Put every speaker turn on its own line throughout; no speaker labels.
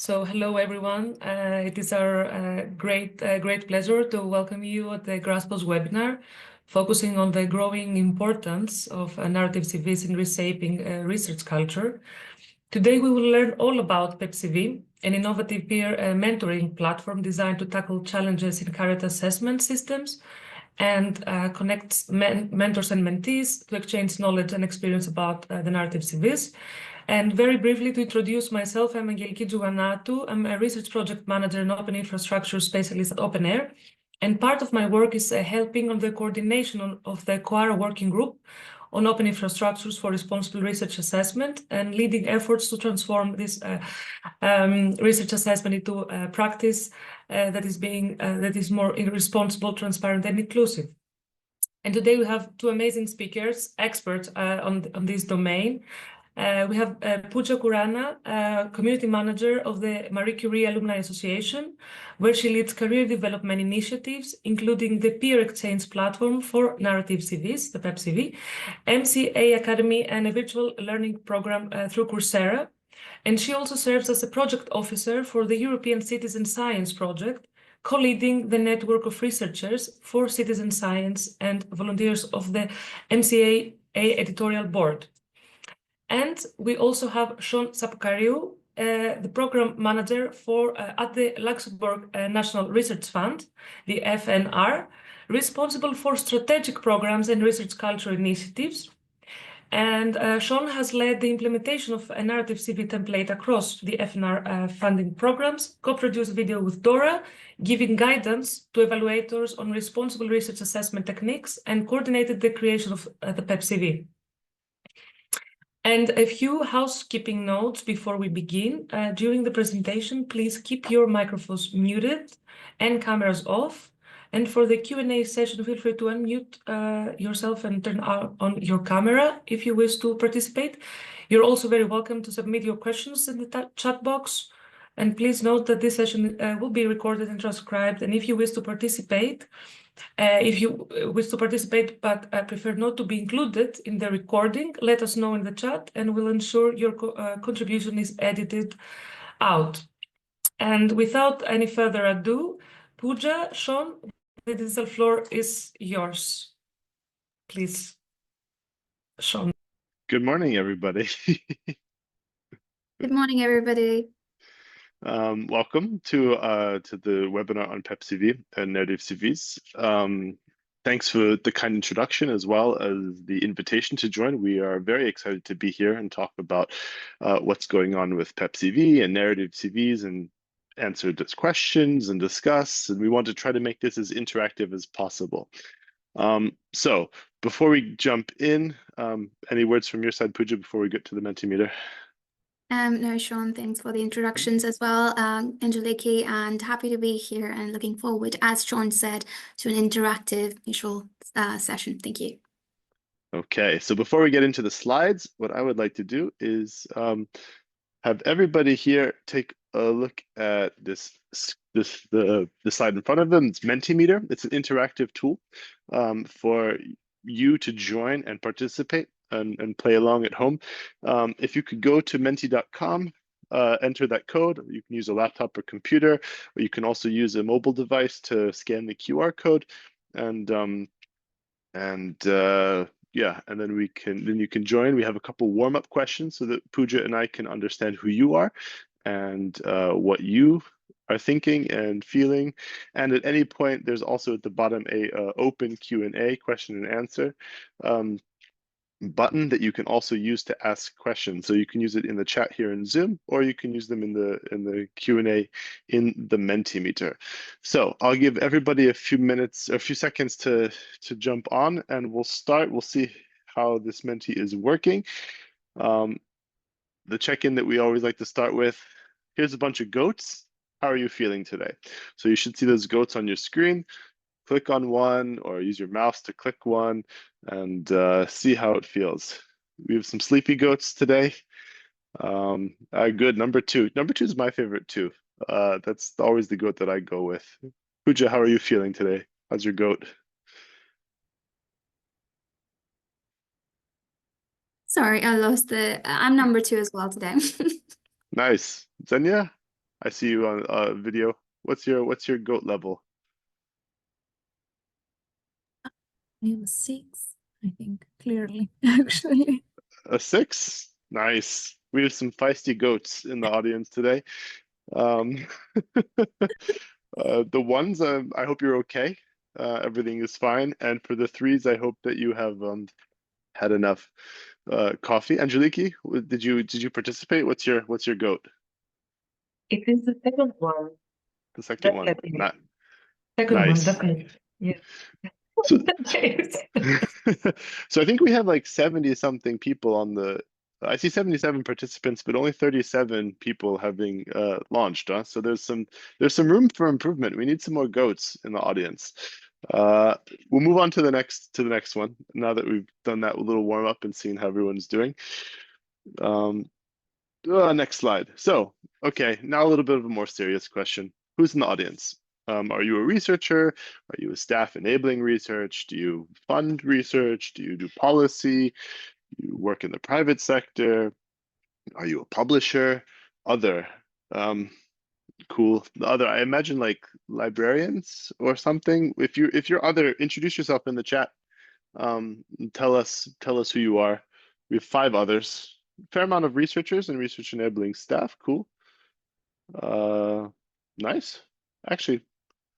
Hello everyone. It is our great pleasure to welcome you at the GraspOS webinar, focusing on the growing importance of narrative CVs in reshaping research culture. Today we will learn all about PEP-CV, an innovative peer mentoring platform designed to tackle challenges in career assessment systems and connects mentors and mentees to exchange knowledge and experience about the narrative CVs. And very briefly, to introduce myself, I'm Angeliki Tzouganatou. I'm a research project manager and open infrastructure specialist at OpenAIRE. And part of my work is helping on the coordination of the COARE working group on open infrastructures for responsible research assessment and leading efforts to transform this research assessment into practice that is more responsible, transparent, and inclusive. And today we have two amazing speakers, experts on this domain. We have Pooja Khurana, community manager of the Marie Curie Alumni Association, where she leads career development initiatives, including the peer exchange platform for narrative CVs, the PEP-CV, MCAA Academy, and a virtual learning program through Coursera. And she also serves as a project officer for the European Citizen Science Project, co-leading the network of researchers for citizen science and volunteers of the MCAA editorial board. And we also have Sapcariu, the program manager for at the Luxembourg National Research Fund, the FNR, responsible for strategic programs and research culture initiatives. And Sean has led the implementation of a narrative CV template across the FNR funding programs, co-produced video with Dora, giving guidance to evaluators on responsible research assessment techniques, and coordinated the creation of the PEP-CV. And a few housekeeping notes before we begin. During the presentation, please keep your microphones muted and cameras off. And for the Q&A session, feel free to unmute yourself and turn on your camera if you wish to participate. You're also very welcome to submit your questions in the chat box. And please note that this session will be recorded and transcribed. And if you wish to participate, but prefer not to be included in the recording, let us know in the chat and we'll ensure your contribution is edited out. And without any further ado, Pooja, Sean, the digital floor is yours. Please, Sean.
Good morning, everybody.
Good morning, everybody.
Welcome to the webinar on PEP-CV and narrative CVs. Thanks for the kind introduction as well as the invitation to join. We are very excited to be here and talk about what's going on with PEP-CV and narrative CVs and answer those questions and discuss. And we want to try to make this as interactive as possible. So before we jump in, any words from your side, Pooja, before we get to the Mentimeter?
No, Sean, thanks for the introductions as well, Angeliki, and happy to be here and looking forward, as Sean said, to an interactive visual session. Thank you.
Okay, so before we get into the slides, what I would like to do is have everybody here take a look at the slide in front of them. It's Mentimeter. It's an interactive tool for you to join and participate and play along at home. If you could go to menti.com, enter that code. You can use a laptop or computer, or you can also use a mobile device to scan the QR code, and then you can join. We have a couple warm-up questions so that Pooja and I can understand who you are and what you are thinking and feeling. And at any point, there's also at the bottom a open Q&A, question and answer button that you can also use to ask questions. So you can use it in the chat here in Zoom, or you can use them in the Q&A in the Mentimeter. So I'll give everybody a few minutes, a few seconds to jump on, and we'll start. We'll see how this Menti is working. The check-in that we always like to start with. Here's a bunch of goats. How are you feeling today? So you should see those goats on your screen. Click on one or use your mouse to click one and see how it feels. We have some sleepy goats today. Good, number two. Number two is my favorite too. That's always the goat that I go with. Pooja, how are you feeling today? How's your goat?
Sorry, I lost I'm number 2 as well today.
Nice. Zenya, I see you on video. What's your goat level?
I am 6, I think, clearly, actually.
A 6? Nice. We have some feisty goats in the audience today. Um, the ones, I hope you're okay. Everything is fine. And for the 3s, I hope that you have had enough coffee. Angeliki, did you participate? What's your goat?
It is the second one.
The second one.
Definitely.
Not
Second one,
nice.
definitely. Yeah.
So, so I think we have like 70 something people on the, I see 77 participants, but only 37 people having launched. So there's some room for improvement. We need some more goats in the audience. We'll move on to the next one now that we've done that little warm up and seen how everyone's doing. Next slide. So, okay, now a little bit of a more serious question. Who's in the audience? Are you a researcher? Are you a staff enabling research? Do you fund research? Do you do policy? Do you work in the private sector? Are you a publisher? Other. Cool. The other, I imagine like librarians or something. If you're other, introduce yourself in the chat. Tell us who you are. We have 5 others. Fair amount of researchers and research enabling staff. Cool. Nice. Actually,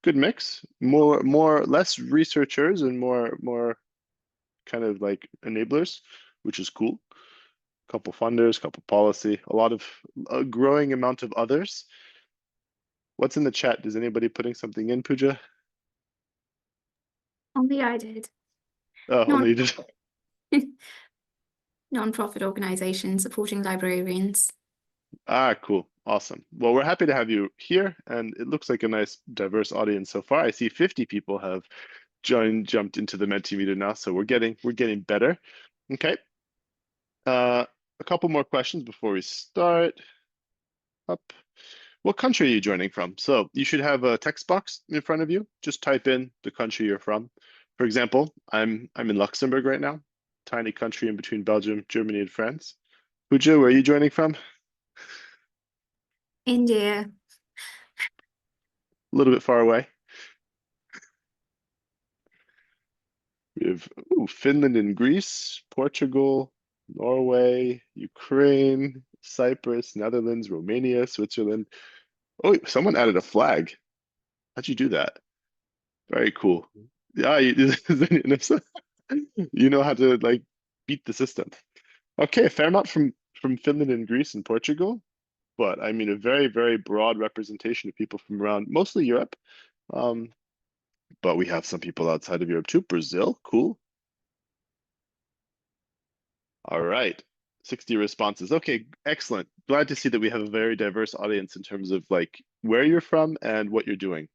good mix. Less researchers and more kind of like enablers, which is cool. Couple funders, couple policy, a growing amount of others. What's in the chat? Is anybody putting something in, Pooja?
Only I did.
Oh, only you did.
Non-profit organization supporting librarians.
Cool. Awesome. Well, we're happy to have you here, and it looks like a nice diverse audience so far. I see 50 people have jumped into the Mentimeter now, so we're getting better. Okay. A couple more questions before we start. Up. What country are you joining from? So you should have a text box in front of you. Just type in the country you're from. For example, I'm in Luxembourg right now, tiny country in between Belgium, Germany, and France. Pooja, where are you joining from?
India.
A little bit far away. We have Finland and Greece, Portugal, Norway, Ukraine, Cyprus, Netherlands, Romania, Switzerland. Oh, someone added a flag. How'd you do that? Very cool. Yeah, you know how to like beat the system. Okay, a fair amount from Finland and Greece and Portugal, but I mean a very, very broad representation of people from around mostly Europe. But we have some people outside of Europe too. Brazil, cool. All right, 60 responses. Okay, excellent. Glad to see that we have a very diverse audience in terms of like where you're from and what you're doing.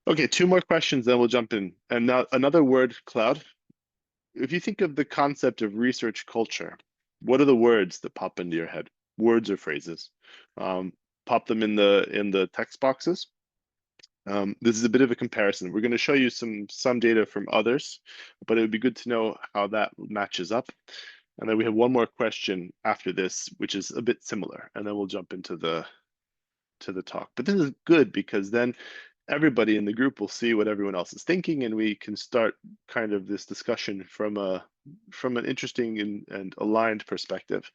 Okay, 2 more questions, then we'll jump in. And now another word cloud. If you think of the concept of research culture, what are the words that pop into your head? Words or phrases? Pop them in the text boxes. This is a bit of a comparison. We're going to show you some data from others, but it would be good to know how that matches up. And then we have one more question after this, which is a bit similar, and then we'll jump into the talk. But this is good because then everybody in the group will see what everyone else is thinking, and we can start kind of this discussion from an interesting and aligned perspective.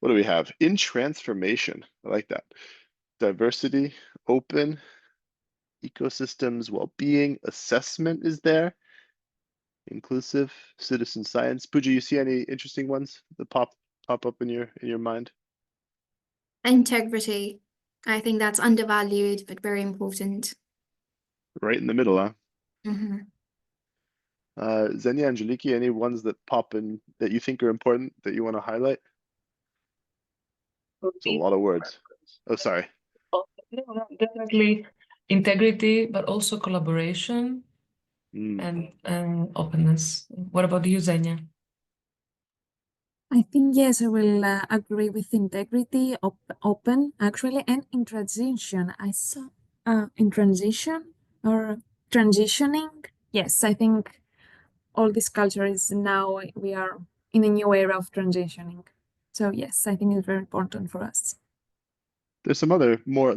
What do we have? In transformation, I like that. Diversity, open, ecosystems, well-being, assessment is there. Inclusive, citizen science. Pooja, you see any interesting ones that pop up in your mind?
Integrity. I think that's undervalued, but very important.
Right in the middle, huh?
Mm-hmm.
Xenia, Angeliki, any ones that pop in that you think are important that you want to highlight? It's a lot of words. Oh, sorry.
No, definitely integrity, but also collaboration and openness. What about you, Xenia?
I think, yes, I will agree with integrity, open, actually, and in transition. I saw in transition or transitioning. Yes, I think all this culture is now, we are in a new era of transitioning. So yes, I think it's very important for us.
There's some other more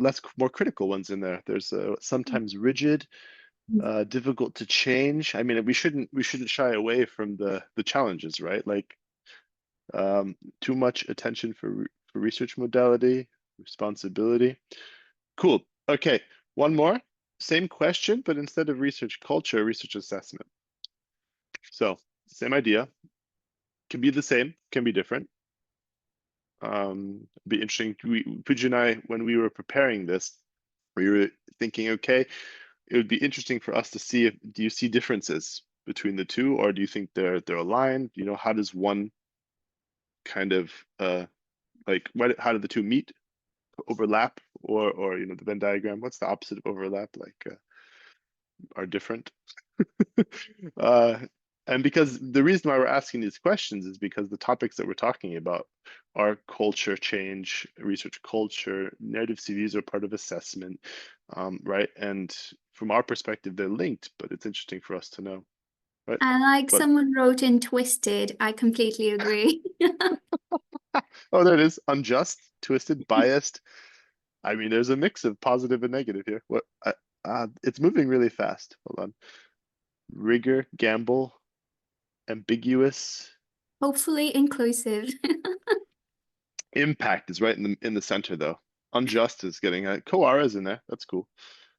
critical ones in there. There's sometimes rigid, difficult to change. I mean, we shouldn't shy away from the challenges, right? Like too much attention for research modality, responsibility. Cool. Okay, one more. Same question, but instead of research culture, research assessment. So same idea. Can be the same, can be different. Be interesting. Pooja and I, when we were preparing this, we were thinking, okay, it would be interesting for us to see if do you see differences between the two, or do you think they're aligned? You know, how does one kind of like how do the two meet, overlap, or you know, the Venn diagram? What's the opposite of overlap? Like are different. And because the reason why we're asking these questions is because the topics that we're talking about are culture change, research culture, narrative CVs are part of assessment, right? And from our perspective, they're linked, but it's interesting for us to know, right?
And like someone wrote in twisted, I completely agree.
Oh, there it is. Unjust, twisted, biased. I mean, there's a mix of positive and negative here. What? It's moving really fast. Hold on. Rigor, gamble, ambiguous.
Hopefully inclusive.
Impact is right in the center though. Unjust is getting Coara's in there. That's cool.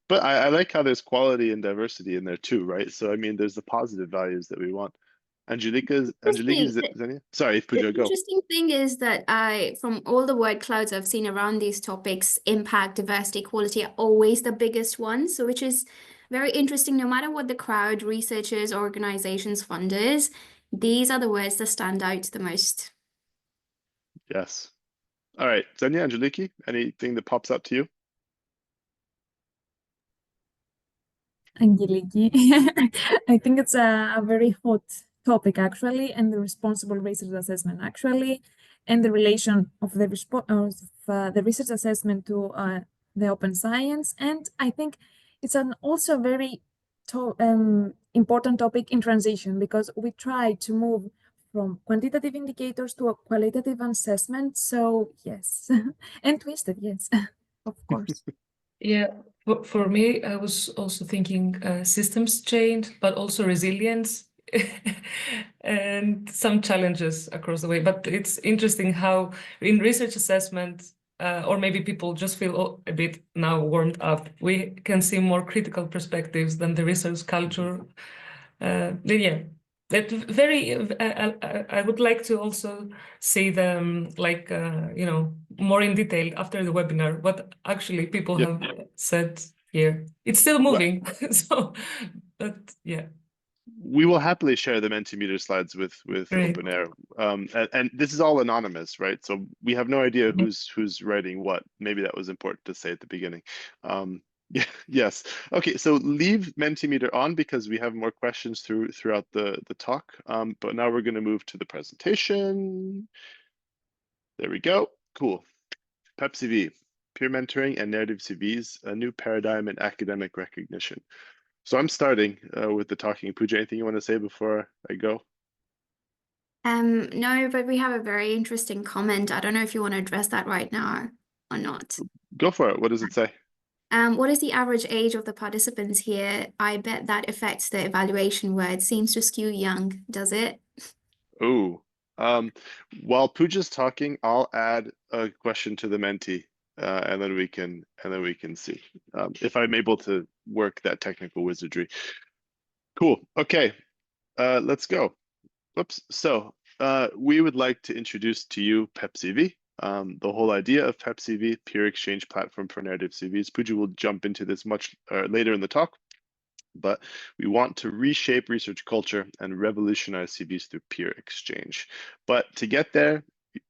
But I like how there's quality and diversity in there too, right? So I mean, there's the positive values that we want. Angeliki, sorry, Pooja,
The
go.
interesting thing is that from all the word clouds I've seen around these topics, impact, diversity, equality are always the biggest ones. So which is very interesting. No matter what the crowd, researchers, organizations, funders, these are the words that stand out the most.
Yes. All right, Zenya, Angeliki, anything that pops up to you?
Angeliki, I think it's a very hot topic actually, and the responsible research assessment actually, and the relation of the the research assessment to the open science. And I think it's also a very important topic in transition, because we try to move from quantitative indicators to a qualitative assessment. So yes, and twisted, yes, of course.
Yeah, for me, I was also thinking systems change, but also resilience and some challenges across the way. But it's interesting how in research assessment, or maybe people just feel a bit now warmed up, we can see more critical perspectives than the research culture. Yeah, that very. I would like to also see them like you know, more in detail after the webinar what actually people have said here. It's still moving, so but yeah.
We will happily share the Mentimeter slides with
Great.
OpenAIRE, and this is all anonymous, right? So we have no idea who's writing what. Maybe that was important to say at the beginning. Yeah, yes. Okay, so leave Mentimeter on because we have more questions throughout the talk. But now we're going to move to the presentation. There we go. Cool. PEP-CV, peer mentoring and narrative CVs, a new paradigm in academic recognition. So I'm starting with the talking. Pooja, anything you want to say before I go?
No, but we have a very interesting comment. I don't know if you want to address that right now or not.
Go for it. What does it say?
What is the average age of the participants here? I bet that affects the evaluation where it seems to skew young, does it?
Oh, while Pooja's talking, I'll add a question to the Menti, and then we can see if I'm able to work that technical wizardry. Cool. Okay, let's go. Whoops. So we would like to introduce to you PEP-CV. The whole idea of PEP-CV, peer exchange platform for narrative CVs. Pooja will jump into this much later in the talk, but we want to reshape research culture and revolutionize CVs through peer exchange. But to get there,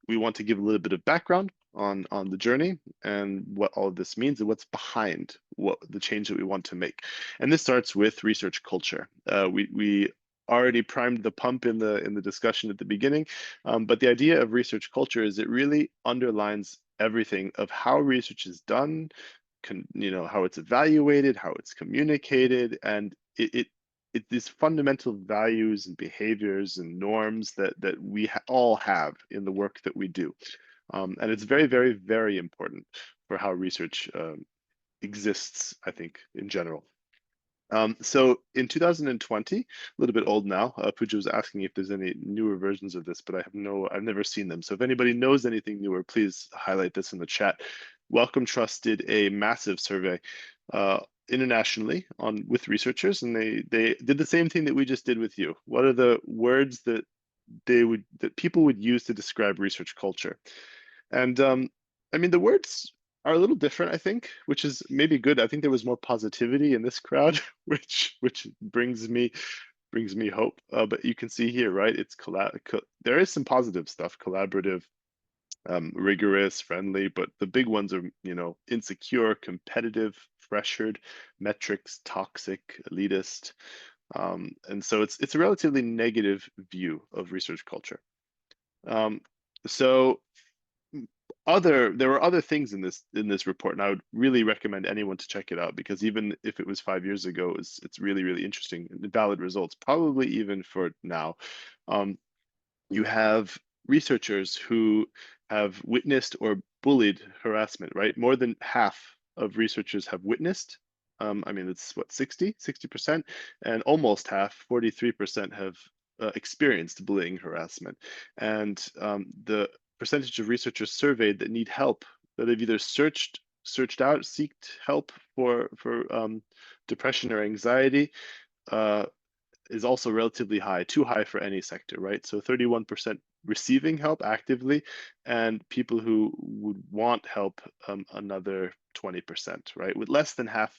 we want to give a little bit of background on the journey and what all of this means and what's behind what the change that we want to make. And this starts with research culture. We already primed the pump in the discussion at the beginning, but the idea of research culture is it really underlines everything of how research is done, you know, how it's evaluated, how it's communicated, and it these fundamental values and behaviors and norms that we all have in the work that we do. And it's very, very, very important how research exists, I think, in general. So in 2020, a little bit old now, Pooja was asking if there's any newer versions of this, but I've never seen them. So if anybody knows anything newer, please highlight this in the chat. Wellcome Trust did a massive survey internationally with researchers, and they did the same thing that we just did with you. What are the words that people would use to describe research culture? And I mean, the words are a little different, I think, which is maybe good. I think there was more positivity in this crowd, which brings me hope. But you can see here, right? It's there is some positive stuff: collaborative, rigorous, friendly. But the big ones are, you know, insecure, competitive, pressured, metrics, toxic, elitist. And so it's a relatively negative view of research culture. So there were other things in this report, and I would really recommend anyone to check it out, because even if it was 5 years ago, it's really, really interesting and valid results, probably even for now. You have researchers who have witnessed or bullied harassment, right? More than half of researchers have witnessed. I mean, it's what, 60%, and almost half, 43%, have experienced bullying harassment. And the percentage of researchers surveyed that need help, that have either searched out, sought help for depression or anxiety, is also relatively high, too high for any sector, right? So 31% receiving help actively, and people who would want help, another 20%, right? With less than half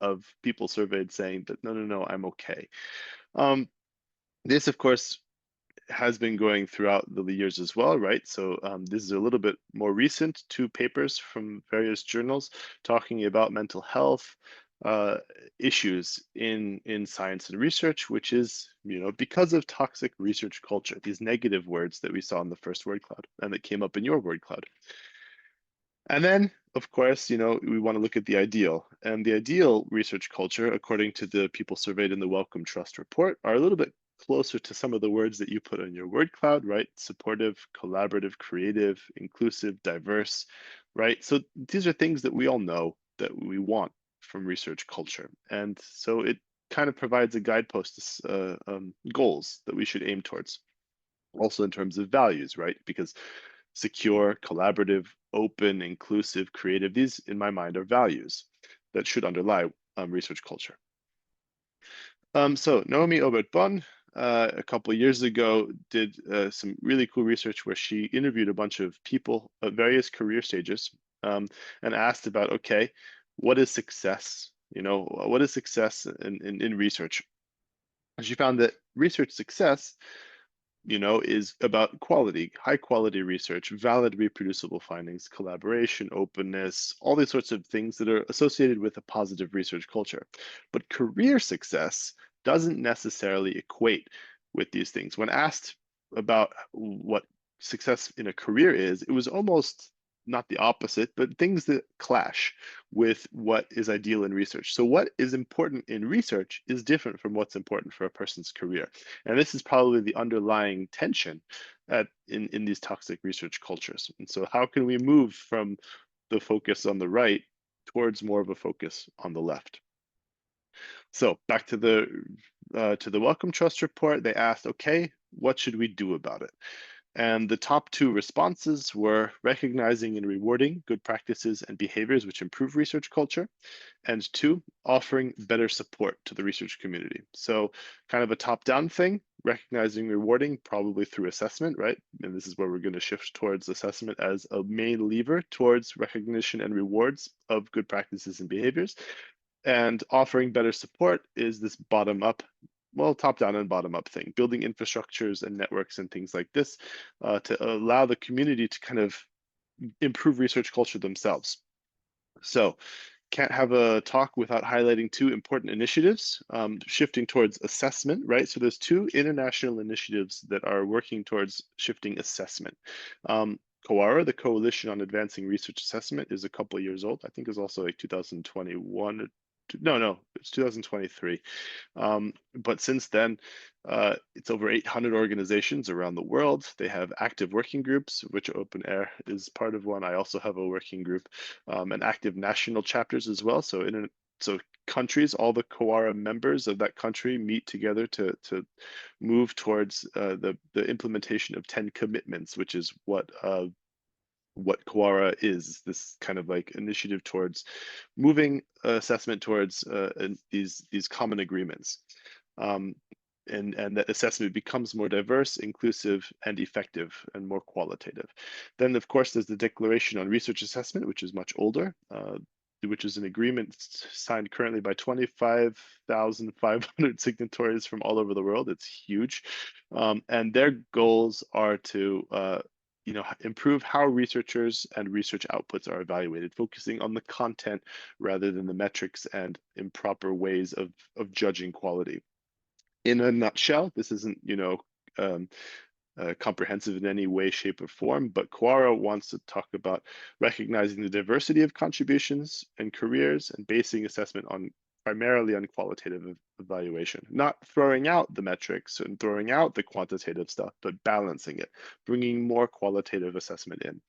of people surveyed saying that, no, I'm okay. This, of course, has been going throughout the years as well, right? So this is a little bit more recent, 2 papers from various journals talking about mental health issues in science and research, which is, you know, because of toxic research culture, these negative words that we saw in the first word cloud and that came up in your word cloud. And then, of course, you know, we want to look at the ideal, and the ideal research culture, according to the people surveyed in the Wellcome Trust report, are a little bit closer to some of the words that you put on your word cloud, right? Supportive, collaborative, creative, inclusive, diverse, right? So these are things that we all know that we want from research culture. And so it kind of provides a guidepost, goals that we should aim towards. Also in terms of values, right? Because secure, collaborative, open, inclusive, creative, these, in my mind, are values that should underlie research culture. So Naomi Obert-Bonn, a couple of years ago, did some really cool research where she interviewed a bunch of people at various career stages, and asked about, okay, what is success? You know, what is success in research? And she found that research success, you know, is about quality, high quality research, valid reproducible findings, collaboration, openness, all these sorts of things that are associated with a positive research culture. But career success doesn't necessarily equate with these things. When asked about what success in a career is, it was almost not the opposite, but things that clash with what is ideal in research. So what is important in research is different from what's important for a person's career. And this is probably the underlying tension in these toxic research cultures. And so how can we move from the focus on the right towards more of a focus on the left? So back to the Wellcome Trust report, they asked, okay, what should we do about it? And the top 2 responses were recognizing and rewarding good practices and behaviors which improve research culture, and 2, offering better support to the research community. So kind of a top-down thing, recognizing, rewarding, probably through assessment, right? And this is where we're going to shift towards assessment as a main lever towards recognition and rewards of good practices and behaviors. And offering better support is this bottom-up, well, top-down and bottom-up thing, building infrastructures and networks and things like this to allow the community to kind of improve research culture themselves. So can't have a talk without highlighting 2 important initiatives, shifting towards assessment, right? So there's 2 international initiatives that are working towards shifting assessment. COARE, the Coalition on Advancing Research Assessment, is a couple of years old. I think it's also like 2021 no, it's 2023. But since then, it's over 800 organizations around the world. They have active working groups, which OpenAIRE is part of one. I also have a working group, and active national chapters as well. So countries, all the COARA members of that country meet together to move towards the implementation of 10 commitments, which is what COARA is, this kind of like initiative towards moving assessment towards these common agreements. And that assessment becomes more diverse, inclusive, and effective, and more qualitative. Then, of course, there's the Declaration on Research Assessment, which is much older, which is an agreement signed currently by 25,500 signatories from all over the world. It's huge. And their goals are to improve how researchers and research outputs are evaluated, focusing on the content rather than the metrics and improper ways of judging quality. In a nutshell, this isn't, comprehensive in any way, shape, or form, but COARA wants to talk about recognizing the diversity of contributions and careers and basing assessment primarily on qualitative evaluation, not throwing out the metrics and throwing out the quantitative stuff, but balancing it, bringing more qualitative assessment in.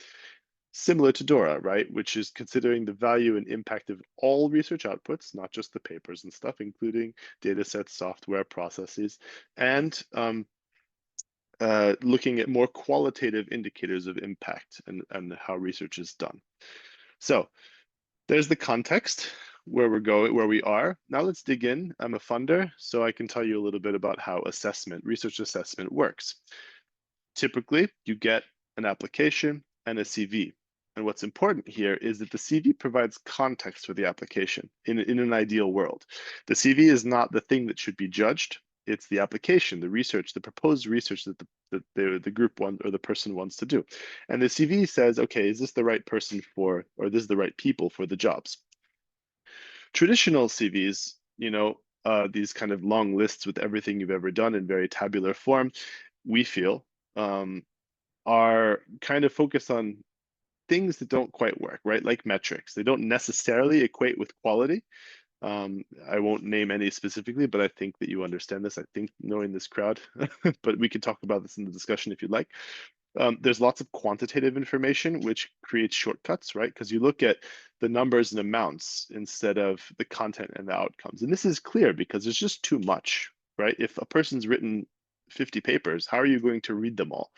Similar to DORA, right, which is considering the value and impact of all research outputs, not just the papers and stuff, including data sets, software, processes, and looking at more qualitative indicators of impact and how research is done. So there's the context where we are. Now let's dig in. I'm a funder, so I can tell you a little bit about how research assessment works. Typically, you get an application and a CV. And what's important here is that the CV provides context for the application in an ideal world. The CV is not the thing that should be judged. It's the application, the research, the proposed research that the group wants or the person wants to do. And the CV says, okay, is this the right person or this is the right people for the jobs? Traditional CVs, these kind of long lists with everything you've ever done in very tabular form, we feel are kind of focused on things that don't quite work, right? Like metrics. They don't necessarily equate with quality. I won't name any specifically, but I think that you understand this. I think knowing this crowd, but we can talk about this in the discussion if you'd like. There's lots of quantitative information, which creates shortcuts, right? Because you look at the numbers and amounts instead of the content and the outcomes. And this is clear because there's just too much, right? If a person's written 50 papers, how are you going to read them all?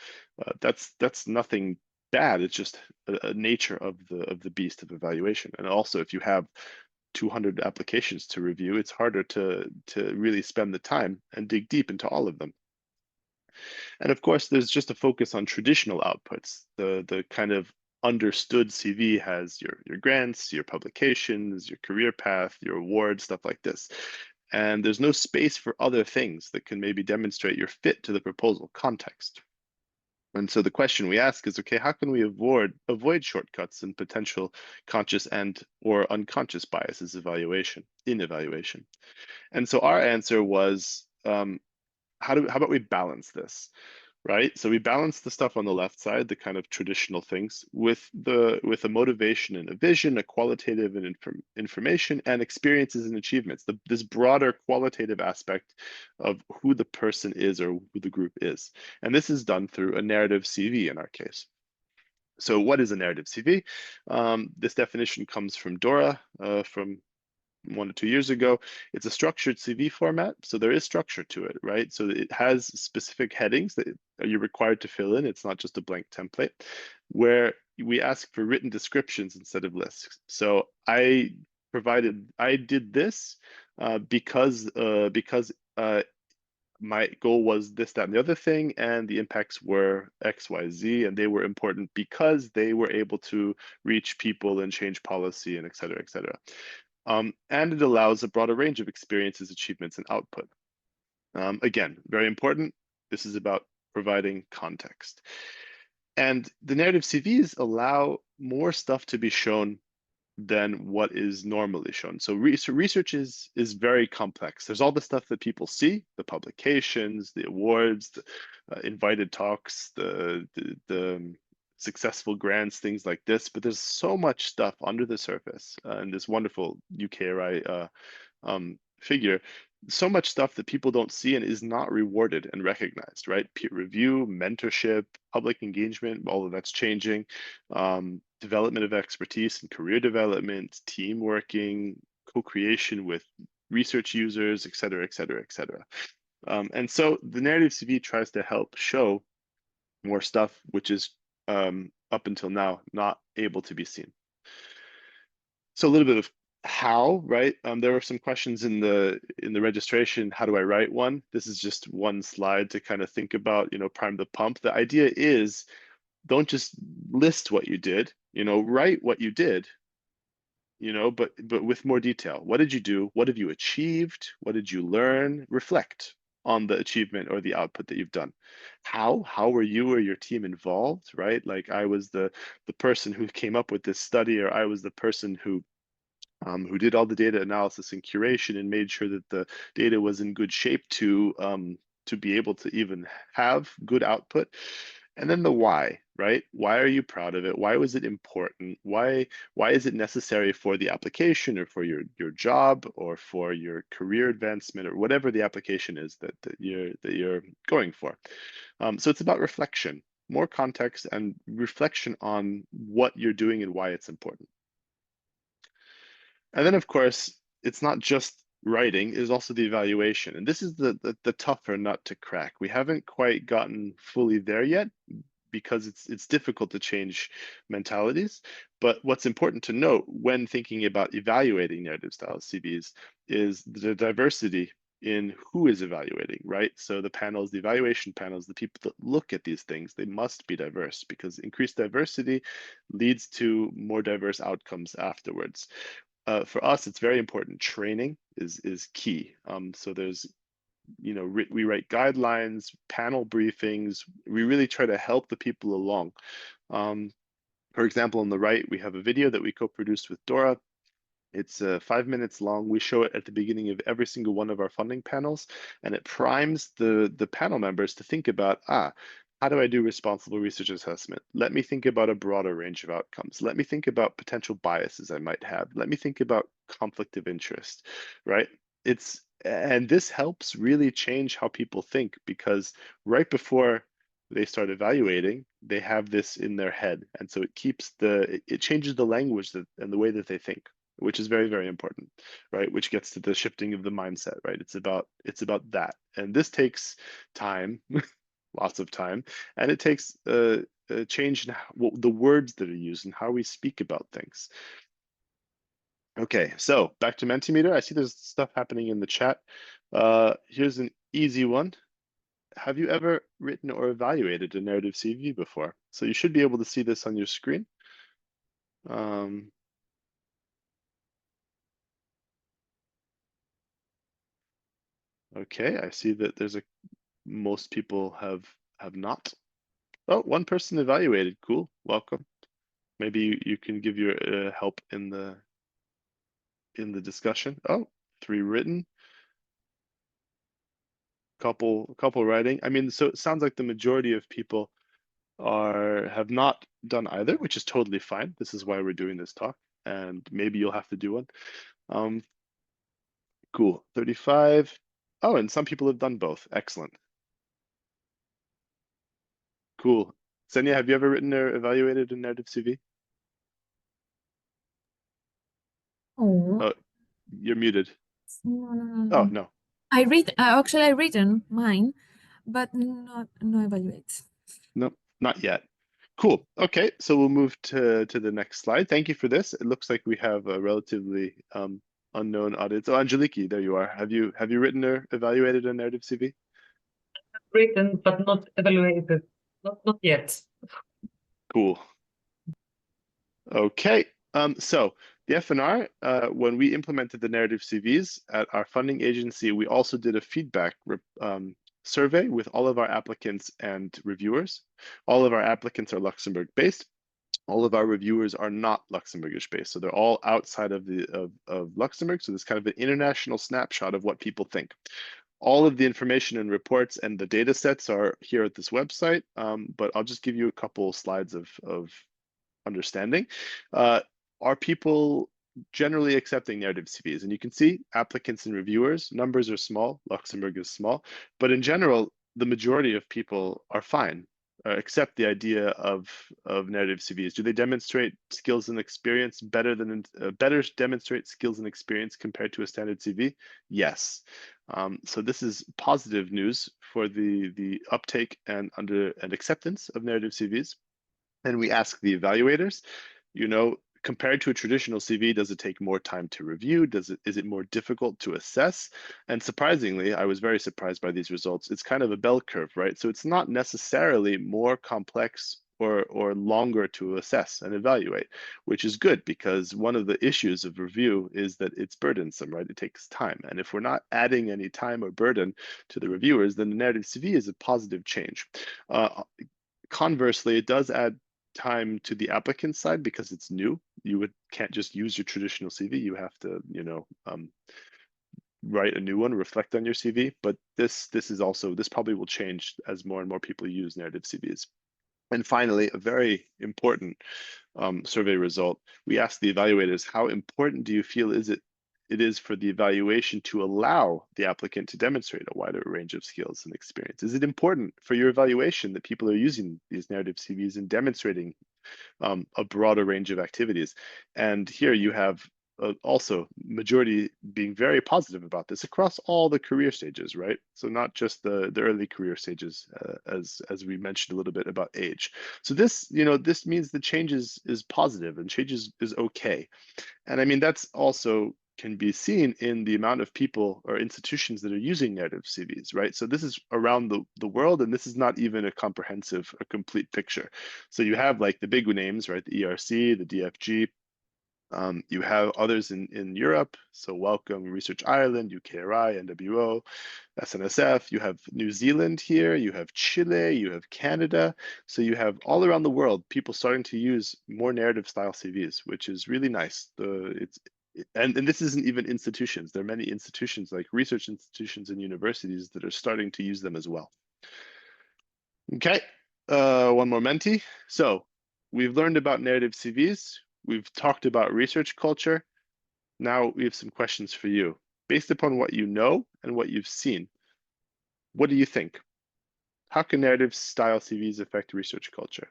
That's nothing bad. It's just a nature of the beast of evaluation. And also, if you have 200 applications to review, it's harder to really spend the time and dig deep into all of them. And of course, there's just a focus on traditional outputs. The kind of understood CV has your grants, your publications, your career path, your awards, stuff like this. And there's no space for other things that can maybe demonstrate your fit to the proposal context. And so the question we ask is, okay, how can we avoid shortcuts and potential conscious or unconscious biases in evaluation? And so our answer was, how about we balance this, right? So we balance the stuff on the left side, the kind of traditional things, with a motivation and a vision, a qualitative and information, and experiences and achievements. This broader qualitative aspect of who the person is or who the group is, and this is done through a narrative CV in our case. So what is a narrative CV? This definition comes from DORA from 1 to 2 years ago. It's a structured CV format, so there is structure to it, right? So it has specific headings that you're required to fill in. It's not just a blank template, where we ask for written descriptions instead of lists. So I did this because my goal was this, that, and the other thing, and the impacts were X, Y, Z, and they were important because they were able to reach people and change policy and et cetera, et cetera. And it allows a broader range of experiences, achievements, and output. Again, very important. This is about providing context. And the narrative CVs allow more stuff to be shown than what is normally shown. So research is very complex. There's all the stuff that people see, the publications, the awards, the invited talks, the successful grants, things like this, but there's so much stuff under the surface, and this wonderful UKRI figure, so much stuff that people don't see and is not rewarded and recognized, right? Peer review, mentorship, public engagement, all of that's changing. Development of expertise and career development, team working, co-creation with research users, et cetera, et cetera, et cetera. And so the narrative CV tries to help show more stuff, which is up until now not able to be seen. So a little bit of how, right? There were some questions in the registration. How do I write one? This is just one slide to kind of think about, prime the pump. The idea is, don't just list what you did, write what you did, but with more detail. What did you do? What have you achieved? What did you learn? Reflect on the achievement or the output that you've done. How were you or your team involved, right? Like, I was the person who came up with this study, or I was the person who did all the data analysis and curation and made sure that the data was in good shape to be able to even have good output. And then the why, right? Why are you proud of it? Why was it important? Why is it necessary for the application, or for your job, or for your career advancement, or whatever the application is that you're going for? So it's about reflection, more context and reflection on what you're doing and why it's important. And then, of course, it's not just writing, is also the evaluation. And this is the tougher nut to crack. We haven't quite gotten fully there yet, because it's difficult to change mentalities. But what's important to note when thinking about evaluating narrative style CVs is the diversity in who is evaluating, right? So the panels, the evaluation panels, the people that look at these things, they must be diverse, because increased diversity leads to more diverse outcomes afterwards. For us, it's very important. Training is key. So there's, we write guidelines, panel briefings. We really try to help the people along. For example, on the right, we have a video that we co-produced with Dora. It's 5 minutes long. We show it at the beginning of every single one of our funding panels, and it primes the panel members to think about, how do I do responsible research assessment? Let me think about a broader range of outcomes. Let me think about potential biases I might have. Let me think about conflict of interest, right? And this helps really change how people think, because right before they start evaluating, they have this in their head. And so it changes the language and the way that they think, which is very, very important, right? Which gets to the shifting of the mindset, right? It's about that. And this takes time, lots of time, and it takes a change in the words that are used and how we speak about things. Okay, so back to Mentimeter. I see there's stuff happening in the chat. Here's an easy one. Have you ever written or evaluated a narrative CV before? So you should be able to see this on your screen. Okay, I see that most people have not. Oh, one person evaluated. Cool, welcome. Maybe you can give your help in the discussion. Oh, 3 written. Couple writing. I mean, so it sounds like the majority of people have not done either, which is totally fine. This is why we're doing this talk, and maybe you'll have to do one. Cool, 35. Oh, and some people have done both. Excellent. Cool. Senya, have you ever written or evaluated a narrative CV?
Oh,
you're muted.
no.
Oh, no.
Actually, I written mine, but no evaluate.
No, not yet. Cool. Okay, so we'll move to the next slide. Thank you for this. It looks like we have a relatively unknown audience. Oh, Angeliki, there you are. Have you written or evaluated a narrative CV?
Written, but not evaluated. Not yet.
Cool. Okay. So the FNR, when we implemented the narrative CVs at our funding agency, we also did a feedback survey with all of our applicants and reviewers. All of our applicants are Luxembourg based. All of our reviewers are not Luxembourgish based, so they're all outside of Luxembourg. So there's kind of an international snapshot of what people think. All of the information and reports and the data sets are here at this website, but I'll just give you a couple slides of understanding. Are people generally accepting narrative CVs? And you can see applicants and reviewers, numbers are small, Luxembourg is small, but in general, the majority of people are fine, accept the idea of narrative CVs. Do they demonstrate skills and experience better demonstrate skills and experience compared to a standard CV? Yes. So this is positive news for the uptake and acceptance of narrative CVs. And we ask the evaluators, compared to a traditional CV, does it take more time to review? Is it more difficult to assess? And surprisingly, I was very surprised by these results. It's kind of a bell curve, right? So it's not necessarily more complex or longer to assess and evaluate, which is good because one of the issues of review is that it's burdensome, right? It takes time. And if we're not adding any time or burden to the reviewers, then the narrative CV is a positive change. Conversely, it does add time to the applicant side because it's new. You can't just use your traditional CV. You have to, write a new one, reflect on your CV. But this probably will change as more and more people use narrative CVs. And finally, a very important survey result. We asked the evaluators, how important do you feel it is for the evaluation to allow the applicant to demonstrate a wider range of skills and experience? Is it important for your evaluation that people are using these narrative CVs and demonstrating a broader range of activities? And here you have also majority being very positive about this across all the career stages, right? So not just the early career stages, as we mentioned a little bit about age. So this means the change is positive and change is okay. And I mean, that's also can be seen in the amount of people or institutions that are using narrative CVs, right? So this is around the world, and this is not even a complete picture. So you have like the big names, right? The ERC, the DFG. You have others in Europe, so Wellcome, Research Ireland, UKRI, NWO, SNSF. You have New Zealand here, you have Chile, you have Canada. So you have all around the world people starting to use more narrative style CVs, which is really nice. And this isn't even institutions. There are many institutions like research institutions and universities that are starting to use them as well. Okay, one more Menti. So we've learned about narrative CVs. We've talked about research culture. Now we have some questions for you. Based upon what you know and what you've seen, what do you think? How can narrative style CVs affect research culture?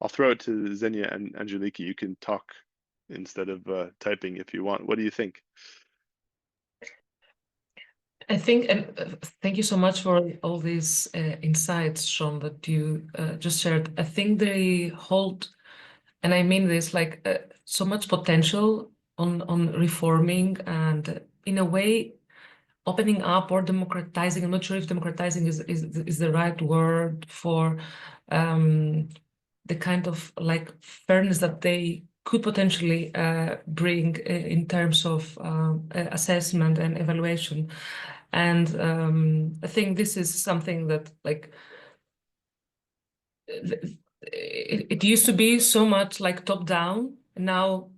I'll throw it to Xenia and Angeliki. You can talk instead of typing if you want. What do you think?
I think, and thank you so much for all these insights, Sean, that you just shared. I think they hold, and I mean this, like so much potential on reforming and in a way opening up or democratizing. I'm not sure if democratizing is the right word for the kind of like fairness that they could potentially bring in terms of assessment and evaluation. And I think this is something that like it used to be so much like top down. Now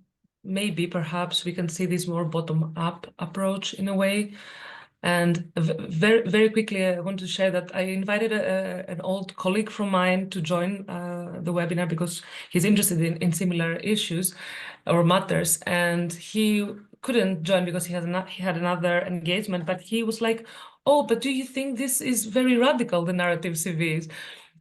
maybe perhaps we can see this more bottom up approach in a way. And very, very quickly, I want to share that I invited an old colleague from mine to join the webinar because he's interested in similar issues or matters. And he couldn't join because he had another engagement, but he was like, oh, but do you think this is very radical, the narrative CVs?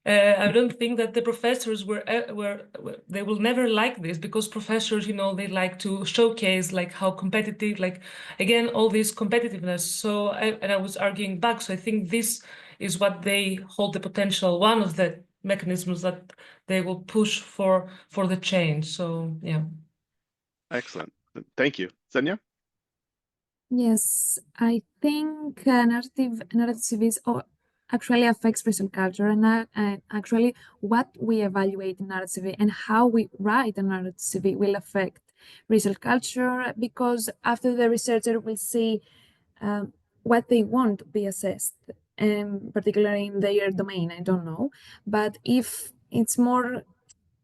I don't think that the professors they will never like this because professors, they like to showcase like how competitive, like again, all this competitiveness. So I was arguing back. So I think this is what they hold the potential, one of the mechanisms that they will push for the change. So yeah.
Excellent. Thank you. Xenia?
Yes, I think narrative CVs actually affects research culture and actually what we evaluate in narrative CV and how we write a narrative CV will affect research culture because after the researcher will see what they want to be assessed, particularly in their domain, I don't know. But if it's more,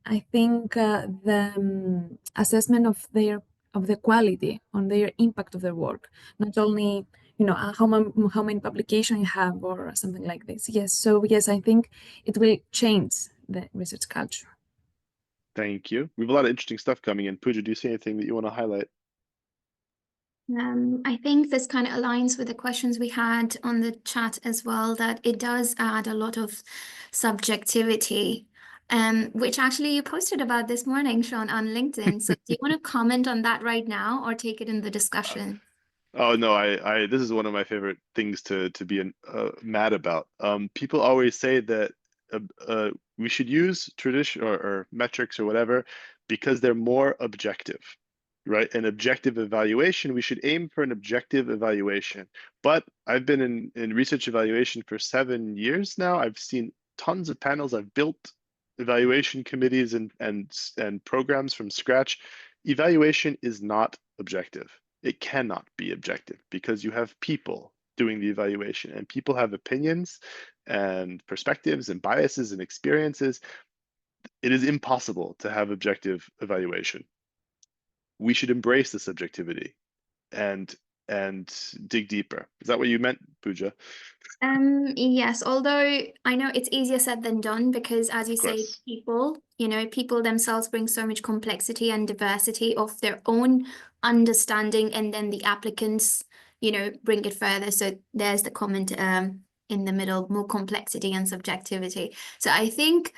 I think the assessment of the quality on their impact of their work, not only how many publications you have or something like this. Yes, so yes, I think it will change the research culture.
Thank you. We have a lot of interesting stuff coming in. Pooja, do you see anything that you want to highlight?
I think this kind of aligns with the questions we had on the chat as well, that it does add a lot of subjectivity, which actually you posted about this morning, Sean, on LinkedIn. So do you want to comment on that right now or take it in the discussion?
Oh no, I this is one of my favorite things to be mad about. People always say that we should use tradition or metrics or whatever because they're more objective, right? An objective evaluation, we should aim for an objective evaluation. But I've been in research evaluation for 7 years now. I've seen tons of panels. I've built evaluation committees and programs from scratch. Evaluation is not objective. It cannot be objective because you have people doing the evaluation and people have opinions and perspectives and biases and experiences. It is impossible to have objective evaluation. We should embrace the subjectivity and dig deeper. Is that what you meant, Pooja?
Yes, although I know it's easier said than done because, as you say, people themselves bring so much complexity and diversity of their own understanding, and then the applicants, bring it further. So there's the comment in the middle, more complexity and subjectivity. So I think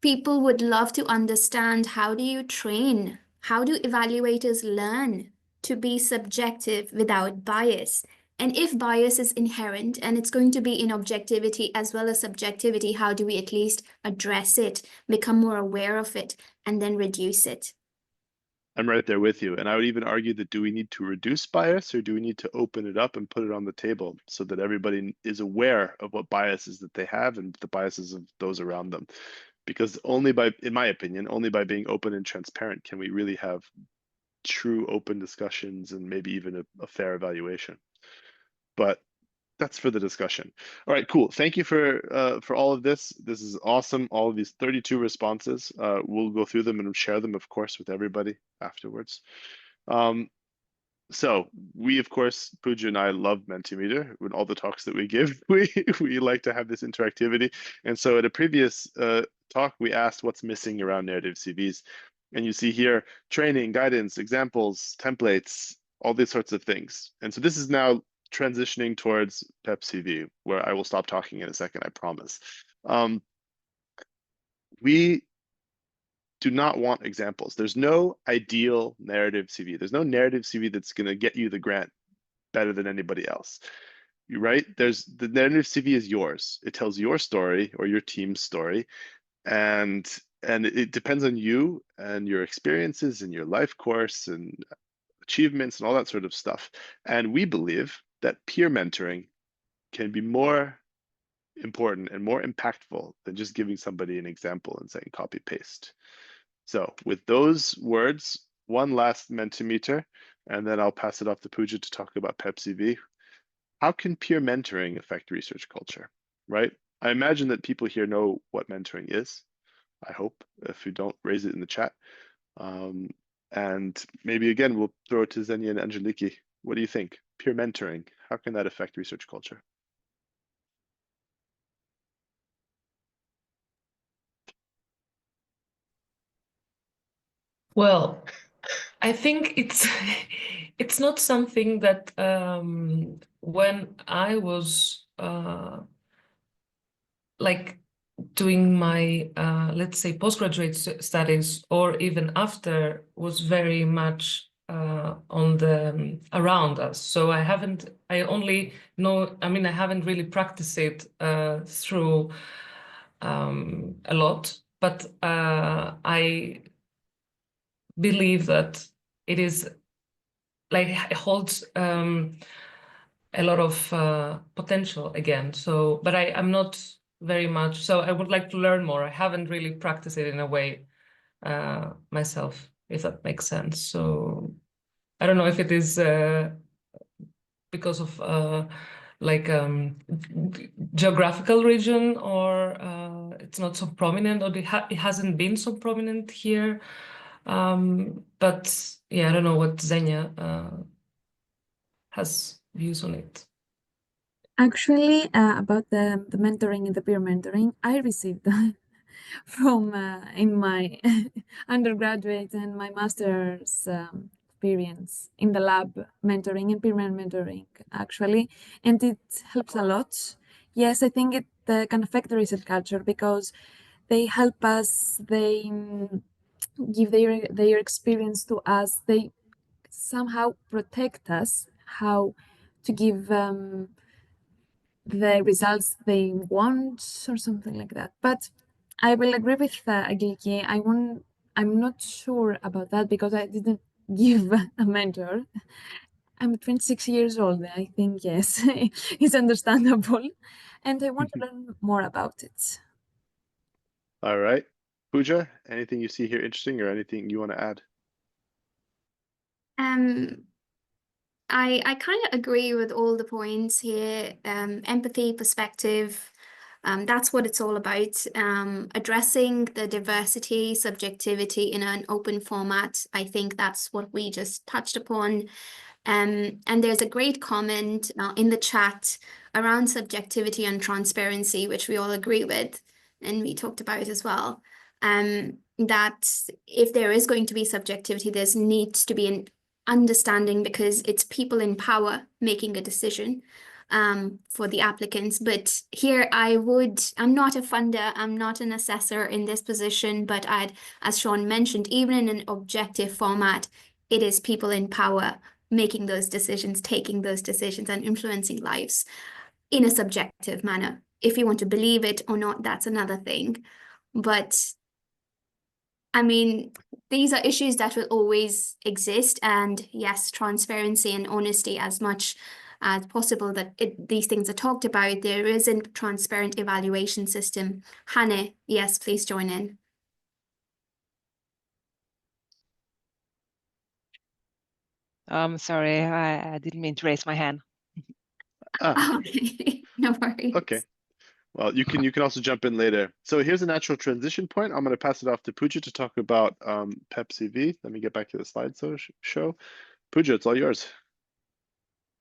people would love to understand, how do you train? How do evaluators learn to be subjective without bias? And if bias is inherent and it's going to be in objectivity as well as subjectivity, how do we at least address it, become more aware of it, and then reduce it?
I'm right there with you. And I would even argue that, do we need to reduce bias or do we need to open it up and put it on the table so that everybody is aware of what biases that they have and the biases of those around them? Because in my opinion, only by being open and transparent can we really have true open discussions and maybe even a fair evaluation. But that's for the discussion. All right, cool. Thank you for all of this. This is awesome. All of these 32 responses. We'll go through them and share them, of course, with everybody afterwards. So we, of course, Pooja and I love Mentimeter. With all the talks that we give, we like to have this interactivity. And so at a previous talk, we asked what's missing around narrative CVs. And you see here, training, guidance, examples, templates, all these sorts of things. And so this is now transitioning towards PEP-CV, where I will stop talking in a second, I promise. We do not want examples. There's no ideal narrative CV. There's no narrative CV that's going to get you the grant better than anybody else. You're right. The narrative CV is yours. It tells your story or your team's story, and it depends on you and your experiences and your life course and achievements and all that sort of stuff. And we believe that peer mentoring can be more important and more impactful than just giving somebody an example and saying copy paste. So with those words, one last Mentimeter, and then I'll pass it off to Pooja to talk about PEP-CV. How can peer mentoring affect research culture, right? I imagine that people here know what mentoring is. I hope. If you don't, raise it in the chat. And maybe again, we'll throw it to Xenia and Angeliki. What do you think? Peer mentoring, how can that affect research culture?
Well, I think it's not something that when I was like doing my let's say postgraduate studies or even after was very much on the around us. So I only know, I mean, I haven't really practiced it through a lot, but I believe that it is like it holds a lot of potential again. So, but I'm not very much, so I would like to learn more. I haven't really practiced it in a way myself, if that makes sense. So I don't know if it is because of like geographical region or it's not so prominent or it hasn't been so prominent here. But yeah, I don't know what Xenia has views on it.
Actually, about the mentoring and the peer mentoring, I received from in my undergraduate and my master's experience in the lab, mentoring and peer mentoring, actually, and it helps a lot. Yes, I think it can affect the research culture because they help us, they give their experience to us, they somehow protect us how to give the results they want or something like that. But I will agree with Angeliki. I'm not sure about that because I didn't give a mentor. I'm 26 years old. I think, yes, it's understandable. And I want to learn more about it.
All right. Pooja, anything you see here interesting or anything you want to add?
I kind of agree with all the points here. Empathy, perspective, that's what it's all about. Addressing the diversity, subjectivity in an open format. I think that's what we just touched upon. And there's a great comment in the chat around subjectivity and transparency, which we all agree with, and we talked about as well. That if there is going to be subjectivity, there's needs to be an understanding because it's people in power making a decision for the applicants. But here I'm not a funder, I'm not an assessor in this position, but as Sean mentioned, even in an objective format, it is people in power making those decisions, taking those decisions and influencing lives in a subjective manner. If you want to believe it or not, that's another thing. But I mean, these are issues that will always exist. And yes, transparency and honesty as much as possible that these things are talked about. There isn't a transparent evaluation system. Hannah, yes, please join in.
Sorry, I didn't mean to raise my hand.
Okay, no worries.
Okay. Well, you can also jump in later. So here's a natural transition point. I'm going to pass it off to Pooja to talk about PEP-CV. Let me get back to the slide show. Pooja, it's all yours.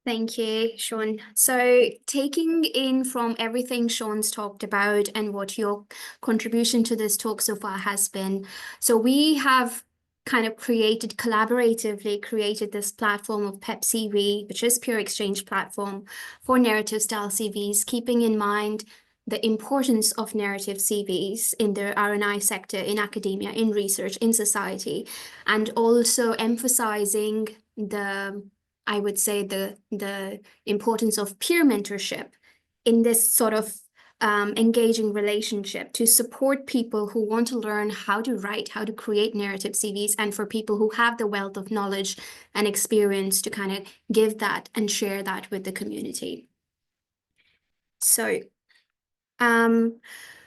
Thank you, Sean. So taking in from everything Sean's talked about and what your contribution to this talk so far has been, so we have kind of collaboratively created this platform of PEP-CV, which is peer exchange platform for narrative style CVs, keeping in mind the importance of narrative CVs in the R&I sector, in academia, in research, in society, and also emphasizing I would say the importance of peer mentorship in this sort of engaging relationship to support people who want to learn how to write, how to create narrative CVs, and for people who have the wealth of knowledge and experience to kind of give that and share that with the community.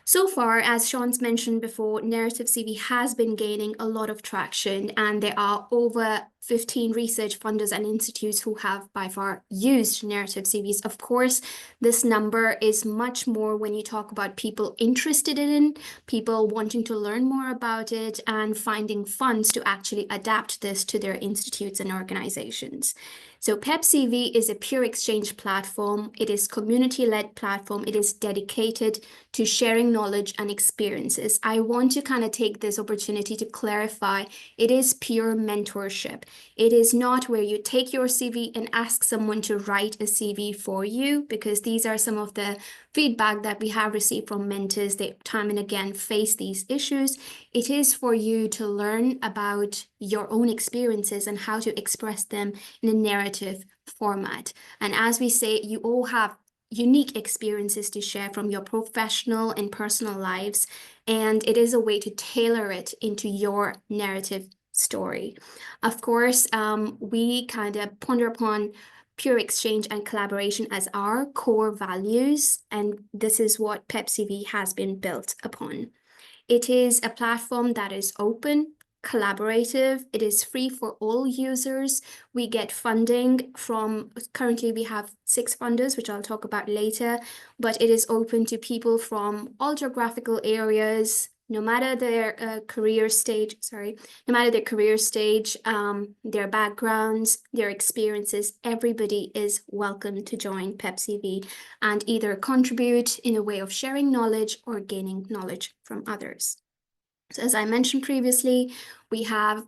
So far, as Sean's mentioned before, Narrative CV has been gaining a lot of traction, and there are over 15 research funders and institutes who have by far used Narrative CVs. Of course, this number is much more when you talk about people interested in, people wanting to learn more about it, and finding funds to actually adapt this to their institutes and organizations. So PEP-CV is a peer exchange platform. It is community-led platform. It is dedicated to sharing knowledge and experiences. I want to kind of take this opportunity to clarify, it is peer mentorship. It is not where you take your CV and ask someone to write a CV for you, because these are some of the feedback that we have received from mentors. They time and again face these issues. It is for you to learn about your own experiences and how to express them in a narrative format. And as we say, you all have unique experiences to share from your professional and personal lives, and it is a way to tailor it into your narrative story. Of course, we kind of ponder upon pure exchange and collaboration as our core values, and this is what PEP-CV has been built upon. It is a platform that is open, collaborative. It is free for all users. We get funding from, currently we have 6 funders, which I'll talk about later, but it is open to people from all geographical areas, no matter their career stage, their backgrounds, their experiences, everybody is welcome to join PEP-CV and either contribute in a way of sharing knowledge or gaining knowledge from others. So as I mentioned previously, we have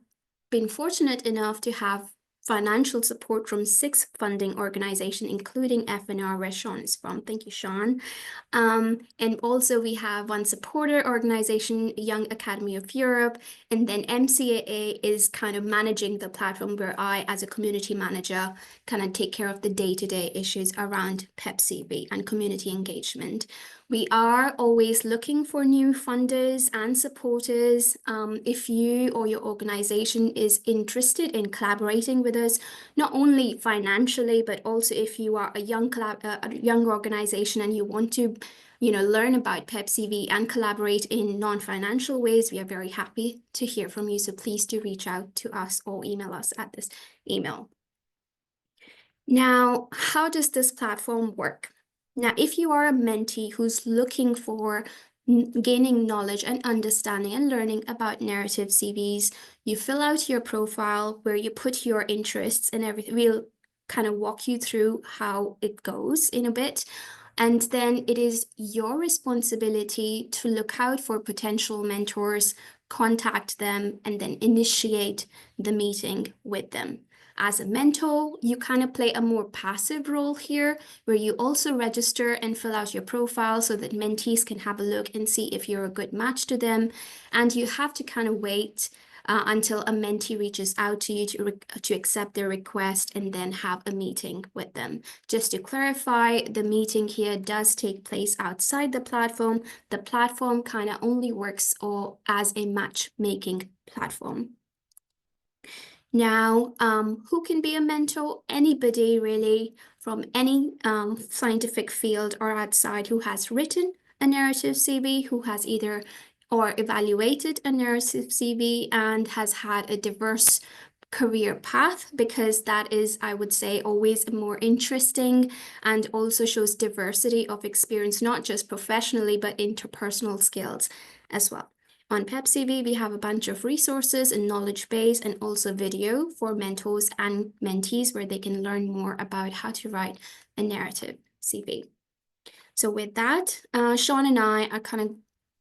been fortunate enough to have financial support from 6 funding organizations, including FNR, where Sean is from. Thank you, Sean. And also we have one supporter organization, Young Academy of Europe, and then MCAA is kind of managing the platform where I, as a community manager, kind of take care of the day-to-day issues around PEP-CV and community engagement. We are always looking for new funders and supporters. If you or your organization is interested in collaborating with us, not only financially, but also if you are a young organization and you want to, learn about PEP-CV and collaborate in non-financial ways, we are very happy to hear from you. So please do reach out to us or email us at this email. Now, how does this platform work? Now, if you are a mentee who's looking for gaining knowledge and understanding and learning about narrative CVs, you fill out your profile where you put your interests and everything. We'll kind of walk you through how it goes in a bit. And then it is your responsibility to look out for potential mentors, contact them, and then initiate the meeting with them. As a mentor, you kind of play a more passive role here, where you also register and fill out your profile so that mentees can have a look and see if you're a good match to them. And you have to kind of wait until a mentee reaches out to you to accept their request and then have a meeting with them. Just to clarify, the meeting here does take place outside the platform. The platform kind of only works as a matchmaking platform. Now, who can be a mentor? Anybody really from any scientific field or outside who has written a narrative CV, who has either or evaluated a narrative CV and has had a diverse career path, because that is, I would say, always more interesting and also shows diversity of experience, not just professionally, but interpersonal skills as well. On PEP-CV, we have a bunch of resources and knowledge base and also video for mentors and mentees where they can learn more about how to write a narrative CV. So with that, Sean and I are kind of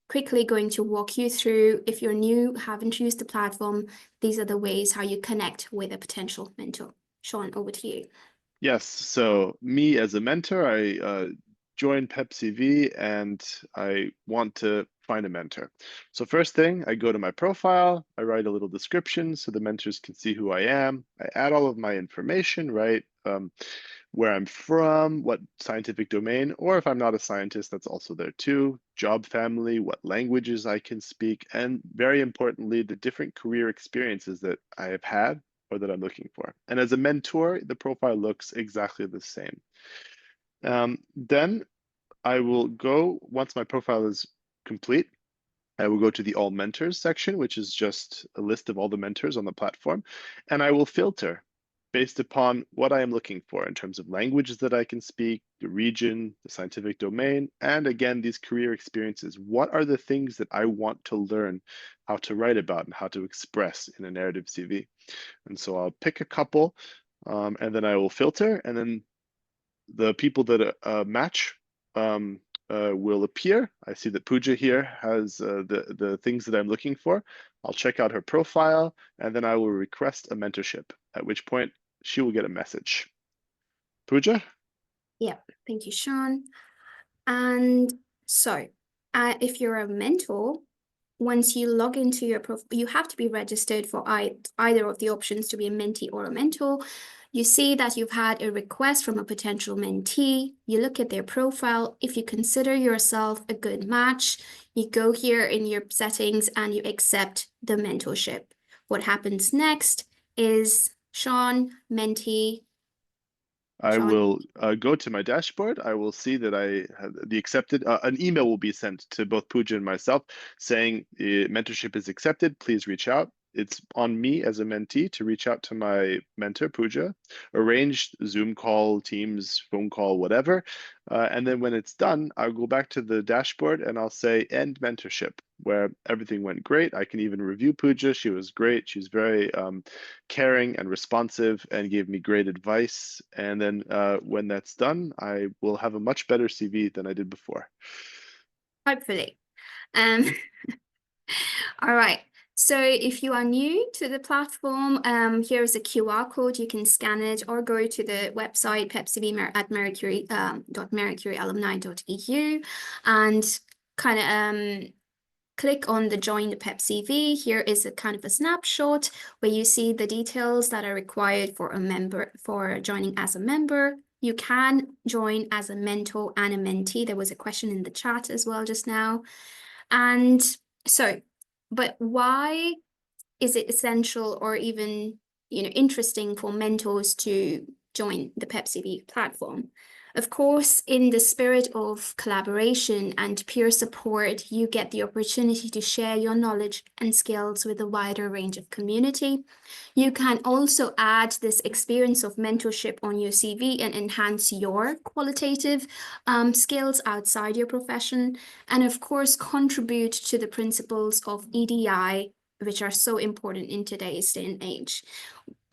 quickly going to walk you through, if you're new, haven't used the platform, these are the ways how you connect with a potential mentor. Sean, over to you.
Yes, so me as a mentor, I joined PEP-CV and I want to find a mentor. So first thing, I go to my profile, I write a little description so the mentors can see who I am. I add all of my information, right? Where I'm from, what scientific domain, or if I'm not a scientist, that's also there too, job family, what languages I can speak, and very importantly, the different career experiences that I have had or that I'm looking for. And as a mentor, the profile looks exactly the same. Then I will go, once my profile is complete, I will go to the All Mentors section, which is just a list of all the mentors on the platform, and I will filter based upon what I am looking for in terms of languages that I can speak, the region, the scientific domain, and again, these career experiences. What are the things that I want to learn how to write about and how to express in a narrative CV? And so I'll pick a couple, and then I will filter, and then the people that match will appear. I see that Pooja here has the things that I'm looking for. I'll check out her profile, and then I will request a mentorship, at which point she will get a message. Pooja?
Yeah, thank you, Sean. And so if you're a mentor, once you log into your profile, you have to be registered for either of the options to be a mentee or a mentor. You see that you've had a request from a potential mentee. You look at their profile. If you consider yourself a good match, you go here in your settings and you accept the mentorship. What happens next is Sean, mentee.
I will go to my dashboard. I will see that I have the accepted, an email will be sent to both Pooja and myself saying mentorship is accepted, please reach out. it's on me as a mentee to reach out to my mentor, Pooja, arrange Zoom call, Teams, phone call, whatever. And then when it's done, I'll go back to the dashboard and I'll say end mentorship, where everything went great. I can even review Pooja. She was great. She's very caring and responsive and gave me great advice. And then when that's done, I will have a much better CV than I did before.
Hopefully. All right. So if you are new to the platform, here is a QR code. You can scan it or go to the website PEP-CV at mercury.mercuryalumni.eu and kind of click on the join the PEP-CV. Here is a kind of a snapshot where you see the details that are required for a member for joining as a member. You can join as a mentor and a mentee. There was a question in the chat as well just now. And so, but why is it essential or even, interesting for mentors to join the PEP-CV platform? Of course, in the spirit of collaboration and peer support, you get the opportunity to share your knowledge and skills with a wider range of community. You can also add this experience of mentorship on your CV and enhance your qualitative skills outside your profession, and of course, contribute to the principles of EDI, which are so important in today's day and age.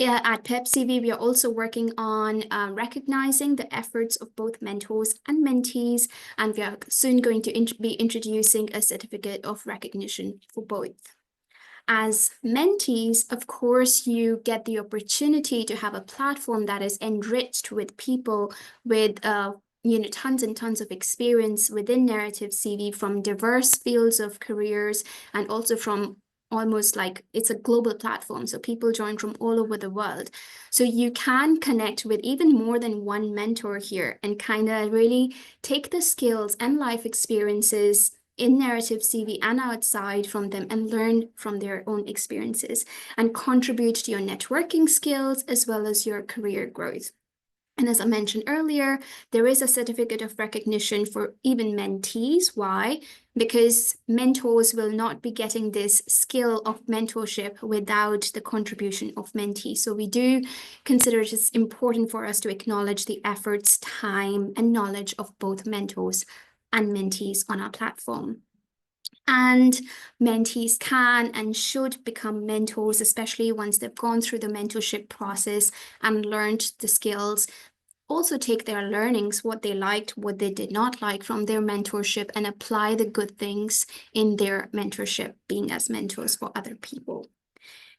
At PEP-CV, we are also working on recognizing the efforts of both mentors and mentees, and we are soon going to be introducing a certificate of recognition for both. As mentees, of course, you get the opportunity to have a platform that is enriched with people with tons and tons of experience within Narrative CV from diverse fields of careers and also from almost like it's a global platform. So people join from all over the world. So you can connect with even more than one mentor here and kind of really take the skills and life experiences in Narrative CV and outside from them and learn from their own experiences and contribute to your networking skills as well as your career growth. And as I mentioned earlier, there is a certificate of recognition for even mentees. Why? Because mentors will not be getting this skill of mentorship without the contribution of mentees. So we do consider it is important for us to acknowledge the efforts, time, and knowledge of both mentors and mentees on our platform. And mentees can and should become mentors, especially once they've gone through the mentorship process and learned the skills. Also take their learnings, what they liked, what they did not like from their mentorship, and apply the good things in their mentorship, being as mentors for other people.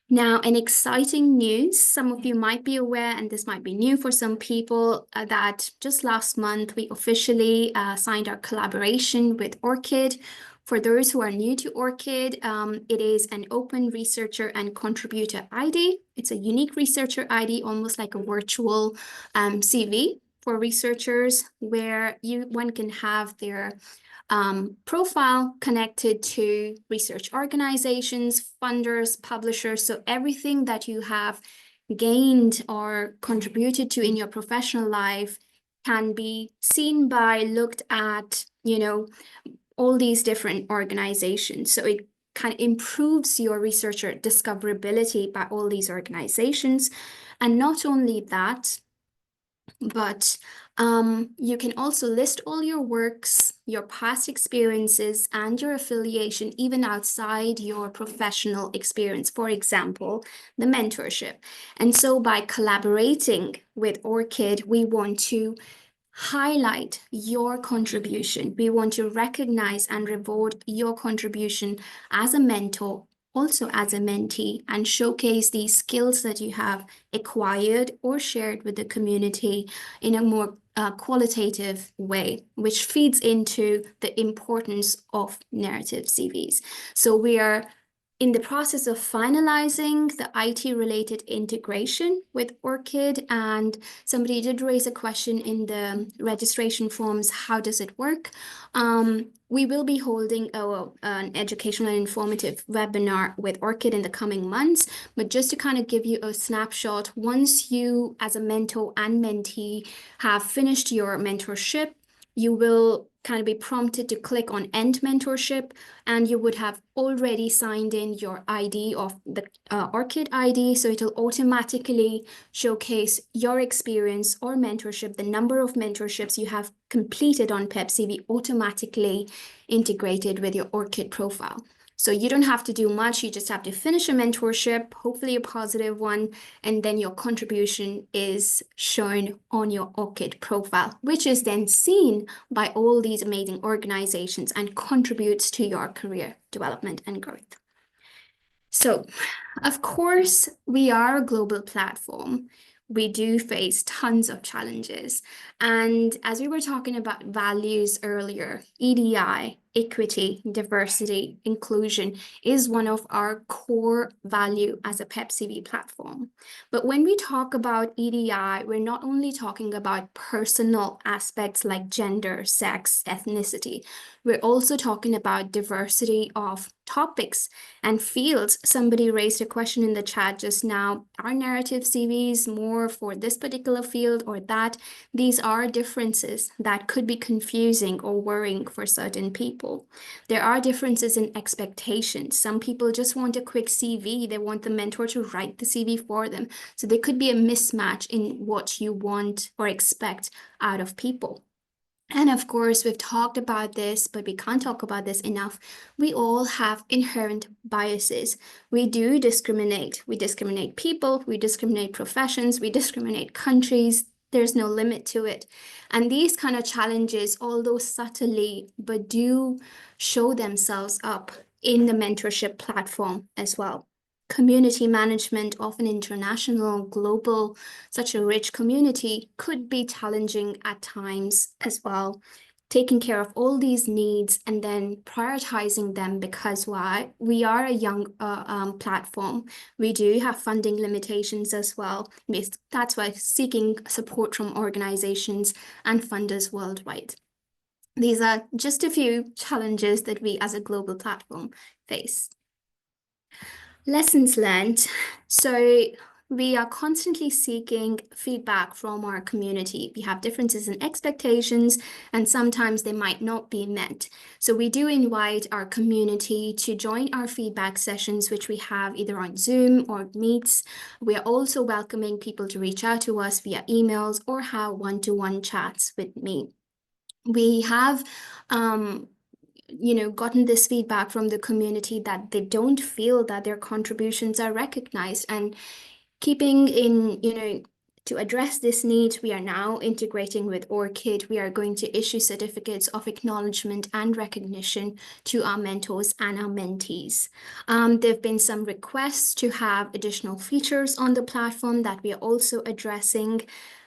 Now, an exciting news, some of you might be aware, and this might be new for some people, that just last month we officially signed our collaboration with ORCID. For those who are new to ORCID, it is an open researcher and contributor ID. It's a unique researcher ID, almost like a virtual CV for researchers, where one can have their profile connected to research organizations, funders, publishers. So everything that you have gained or contributed to in your professional life can be seen by, looked at, all these different organizations. So it kind of improves your researcher discoverability by all these organizations. And not only that, but you can also list all your works, your past experiences, and your affiliation even outside your professional experience, for example, the mentorship. And so by collaborating with ORCID, we want to highlight your contribution. We want to recognize and reward your contribution as a mentor, also as a mentee, and showcase these skills that you have acquired or shared with the community in a more qualitative way, which feeds into the importance of Narrative CVs. So we are in the process of finalizing the IT-related integration with ORCID, and somebody did raise a question in the registration forms, how does it work? We will be holding an educational and informative webinar with ORCID in the coming months, but just to kind of give you a snapshot, once you as a mentor and mentee have finished your mentorship, you will kind of be prompted to click on End Mentorship, and you would have already signed in your ID of the ORCID ID, so it'll automatically showcase your experience or mentorship, the number of mentorships you have completed on PEP-CV automatically integrated with your ORCID profile. So you don't have to do much, you just have to finish a mentorship, hopefully a positive one, and then your contribution is shown on your ORCID profile, which is then seen by all these amazing organizations and contributes to your career development and growth. So, of course, we are a global platform. We do face tons of challenges. And as we were talking about values earlier, EDI, equity, diversity, inclusion is one of our core value as a PEP-CV platform. But when we talk about EDI, we're not only talking about personal aspects like gender, sex, ethnicity. We're also talking about diversity of topics and fields. Somebody raised a question in the chat just now. Are narrative CVs more for this particular field or that? These are differences that could be confusing or worrying for certain people. There are differences in expectations. Some people just want a quick CV. They want the mentor to write the CV for them. So there could be a mismatch in what you want or expect out of people. And of course, we've talked about this, but we can't talk about this enough. We all have inherent biases. We do discriminate. We discriminate people, we discriminate professions, we discriminate countries. There's no limit to it. And these kind of challenges, although subtly, but do show themselves up in the mentorship platform as well. Community management of an international, global, such a rich community could be challenging at times as well. Taking care of all these needs and then prioritizing them, because why? We are a young platform. We do have funding limitations as well. That's why seeking support from organizations and funders worldwide. These are just a few challenges that we as a global platform face. Lessons learned. So we are constantly seeking feedback from our community. We have differences in expectations, and sometimes they might not be met. So we do invite our community to join our feedback sessions, which we have either on Zoom or Meets. We are also welcoming people to reach out to us via emails or have one-to-one chats with me. We have gotten this feedback from the community that they don't feel that their contributions are recognized, and keeping in, to address this need, we are now integrating with ORCID. We are going to issue certificates of acknowledgement and recognition to our mentors and our mentees. There have been some requests to have additional features on the platform that we are also addressing.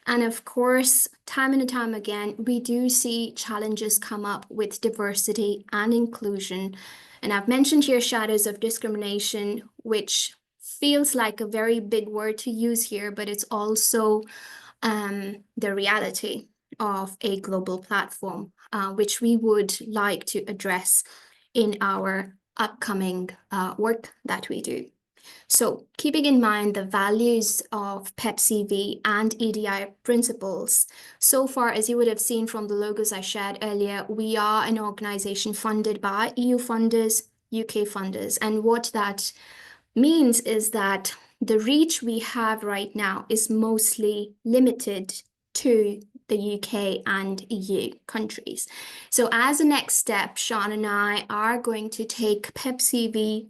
And of course, time and time again, we do see challenges come up with diversity and inclusion. And I've mentioned here shadows of discrimination, which feels like a very big word to use here, but it's also the reality of a global platform, which we would like to address in our upcoming work that we do. So keeping in mind the values of PEP-CV and EDI principles, so far, as you would have seen from the logos I shared earlier, we are an organization funded by EU funders, UK funders. And what that means is that the reach we have right now is mostly limited to the UK and EU countries. So as a next step, Sean and I are going to take PEP-CV,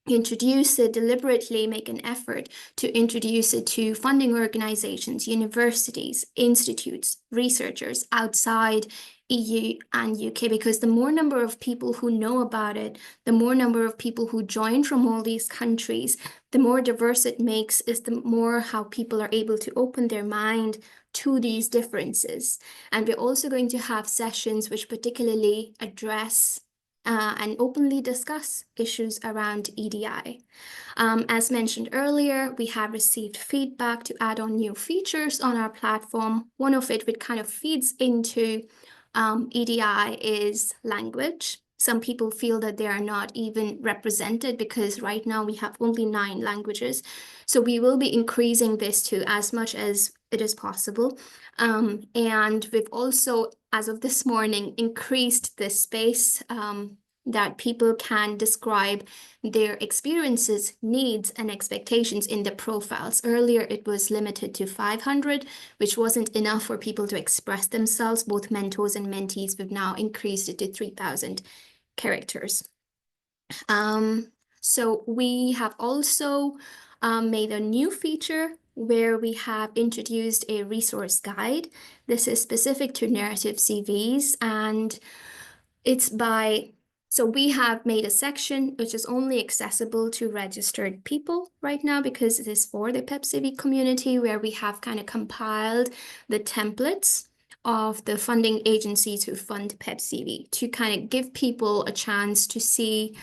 introduce it deliberately, make an effort to introduce it to funding organizations, universities, institutes, researchers outside EU and UK, because the more number of people who know about it, the more number of people who join from all these countries, the more diverse it makes, is the more how people are able to open their mind to these differences. And we're also going to have sessions which particularly address and openly discuss issues around EDI. As mentioned earlier, we have received feedback to add on new features on our platform. One of it, which kind of feeds into EDI, is language. some people feel that they are not even represented because right now we have only 9 languages. So we will be increasing this to as much as it is possible. And we've also, as of this morning, increased the space that people can describe their experiences, needs, and expectations in the profiles. Earlier, it was limited to 500, which wasn't enough for people to express themselves, both mentors and mentees. We've now increased it to 3,000 characters. So we have also made a new feature where we have introduced a resource guide. This is specific to narrative CVs, and it's so we have made a section which is only accessible to registered people right now because it is for the PEP-CV community, where we have kind of compiled the templates of the funding agencies who fund PEP-CV to kind of give people a chance to see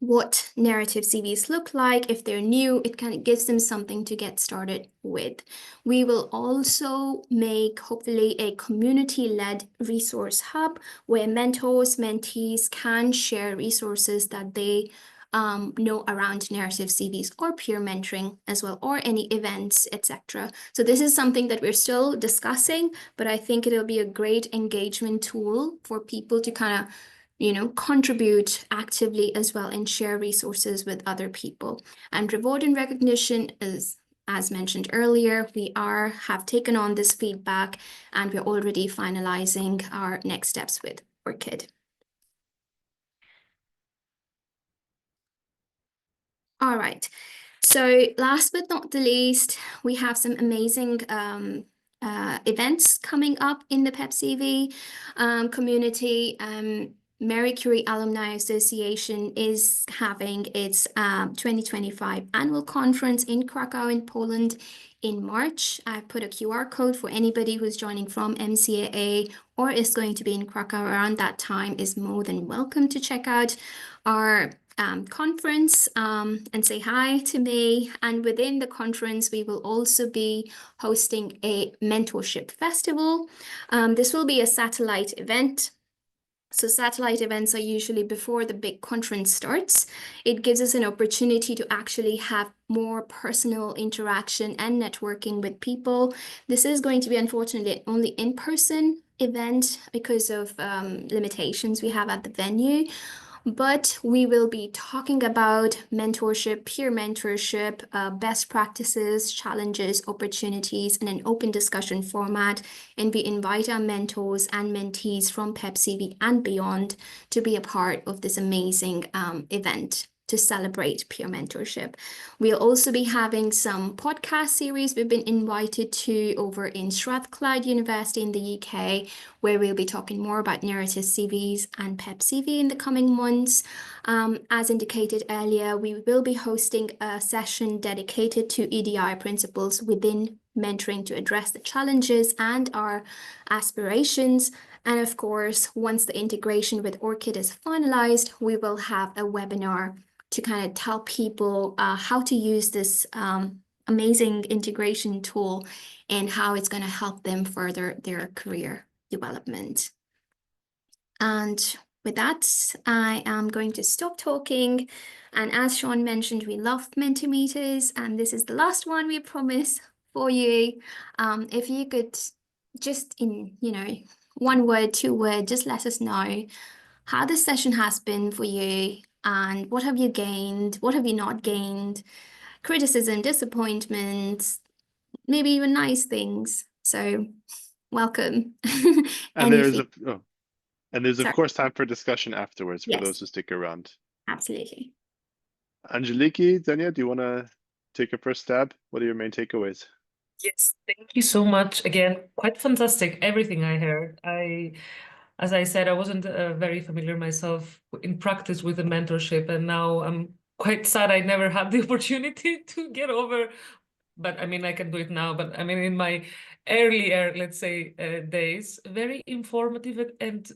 what narrative CVs look like. If they're new, it kind of gives them something to get started with. We will also make, hopefully, a community-led resource hub where mentors, mentees can share resources that they know around narrative CVs or peer mentoring as well, or any events, etc. So this is something that we're still discussing, but I think it'll be a great engagement tool for people to kind of contribute actively as well and share resources with other people. And reward and recognition is, as mentioned earlier, we have taken on this feedback and we're already finalizing our next steps with ORCID. All right. So last but not the least, we have some amazing events coming up in the PEP-CV community. Marie Curie Alumni Association is having its 2025 annual conference in Krakow in Poland in March. I've put a QR code for anybody who's joining from MCAA or is going to be in Krakow around that time is more than welcome to check out our conference and say hi to me. And within the conference, we will also be hosting a mentorship festival. This will be a satellite event. So satellite events are usually before the big conference starts. It gives us an opportunity to actually have more personal interaction and networking with people. This is going to be, unfortunately, only in-person event because of limitations we have at the venue. But we will be talking about mentorship, peer mentorship, best practices, challenges, opportunities in an open discussion format. And we invite our mentors and mentees from PEP-CV and beyond to be a part of this amazing event to celebrate peer mentorship. We'll also be having some podcast series we've been invited to over in Strathclyde University in the UK, where we'll be talking more about narrative CVs and PEP-CV in the coming months. As indicated earlier, we will be hosting a session dedicated to EDI principles within mentoring to address the challenges and our aspirations. And of course, once the integration with ORCID is finalized, we will have a webinar to kind of tell people how to use this amazing integration tool and how it's going to help them further their career development. And with that, I am going to stop talking. And as Sean mentioned, we love Mentimeters, and this is the last one we promise for you. If you could just in, 1 word, 2 words, just let us know how this session has been for you and what have you gained, what have you not gained, criticism, disappointments, maybe even nice things. So welcome.
And there's
Sorry.
of course time for discussion afterwards for
Yes.
those who stick around.
Absolutely.
Angeliki, Dania, do you want to take a first stab? What are your main takeaways?
Yes, thank you so much. Again, quite fantastic, everything I heard. As I said, I wasn't very familiar myself in practice with the mentorship, and now I'm quite sad I never had the opportunity to get over. But I mean, I can do it now. But I mean, in my earlier, let's say, days, very informative and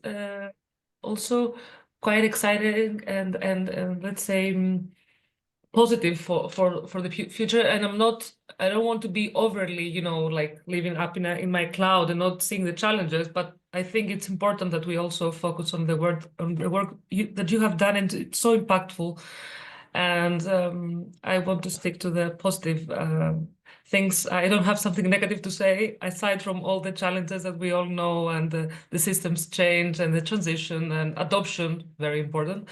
also quite exciting and let's say positive for the future, and I don't want to be overly, like living up in my cloud and not seeing the challenges, but I think it's important that we also focus on the work that you have done, and it's so impactful. And I want to stick to the positive things. I don't have something negative to say, aside from all the challenges that we all know, and the systems change and the transition and adoption, very important.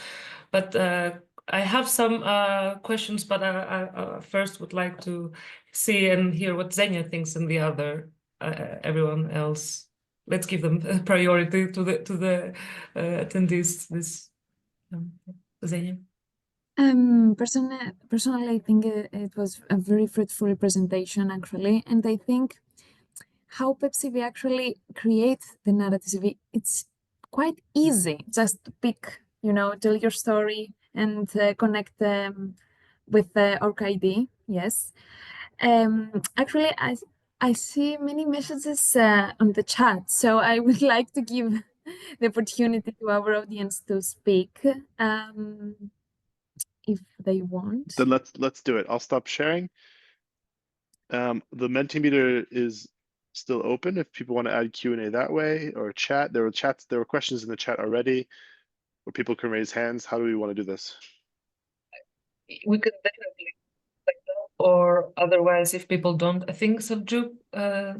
But I have some questions, but I first would like to see and hear what Xenia thinks, and the other everyone else. Let's give them priority to the attendees. This Xenia.
Personally, I think it was a very fruitful presentation, actually, and I think how PEP-CV actually creates the narrative CV, it's quite easy just to pick, tell your story and connect with the ORC-ID, yes. Actually, I see many messages on the chat, so I would like to give the opportunity to our audience to speak. If they want.
Then let's do it. I'll stop sharing. The Mentimeter is still open if people want to add Q&A that way, or chat. There were questions in the chat already where people can raise hands. How do we want to do this?
We could definitely like that, or otherwise, if people don't, I think Seljuk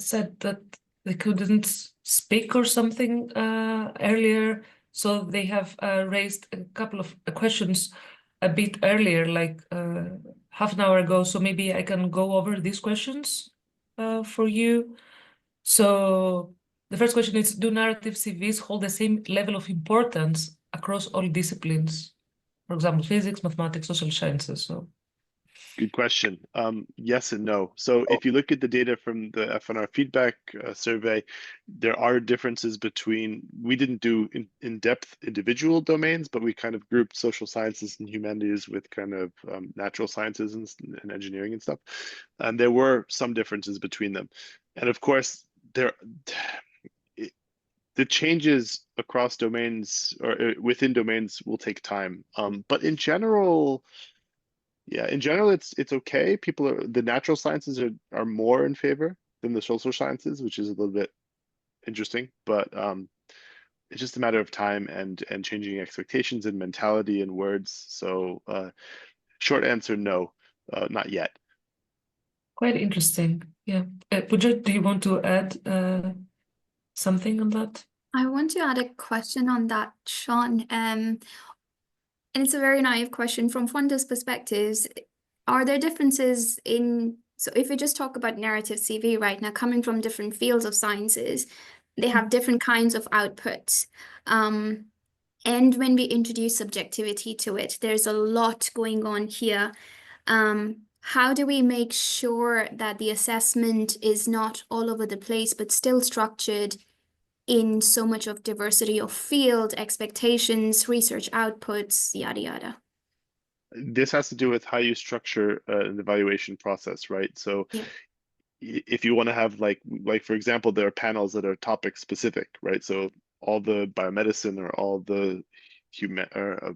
said that they couldn't speak or something earlier, so they have raised a couple of questions a bit earlier, like half an hour ago. So maybe I can go over these questions for you. So the first question is, do narrative CVs hold the same level of importance across all disciplines? For example, physics, mathematics, social sciences. So
good question. Yes and no. So if you look at the data from the FNR feedback survey, there are differences between, we didn't do in-depth individual domains, but we kind of grouped social sciences and humanities with kind of natural sciences and engineering and stuff. And there were some differences between them. And of course, the changes across domains or within domains will take time. But in general, it's okay. The natural sciences are more in favor than the social sciences, which is a little bit interesting, but it's just a matter of time and changing expectations and mentality and words. So short answer, no, not yet.
quite interesting. Yeah. Pooja, do you want to add something on that?
I want to add a question on that, Sean. And it's a very naive question from funders' perspectives. Are there differences so if we just talk about narrative CV right now, coming from different fields of sciences, they have different kinds of outputs. And when we introduce subjectivity to it, there's a lot going on here. How do we make sure that the assessment is not all over the place, but still structured in so much of diversity of field, expectations, research outputs, yada, yada?
This has to do with how you structure an evaluation process, right? So if you want to have like for example, there are panels that are topic specific, right? So all the biomedicine or all the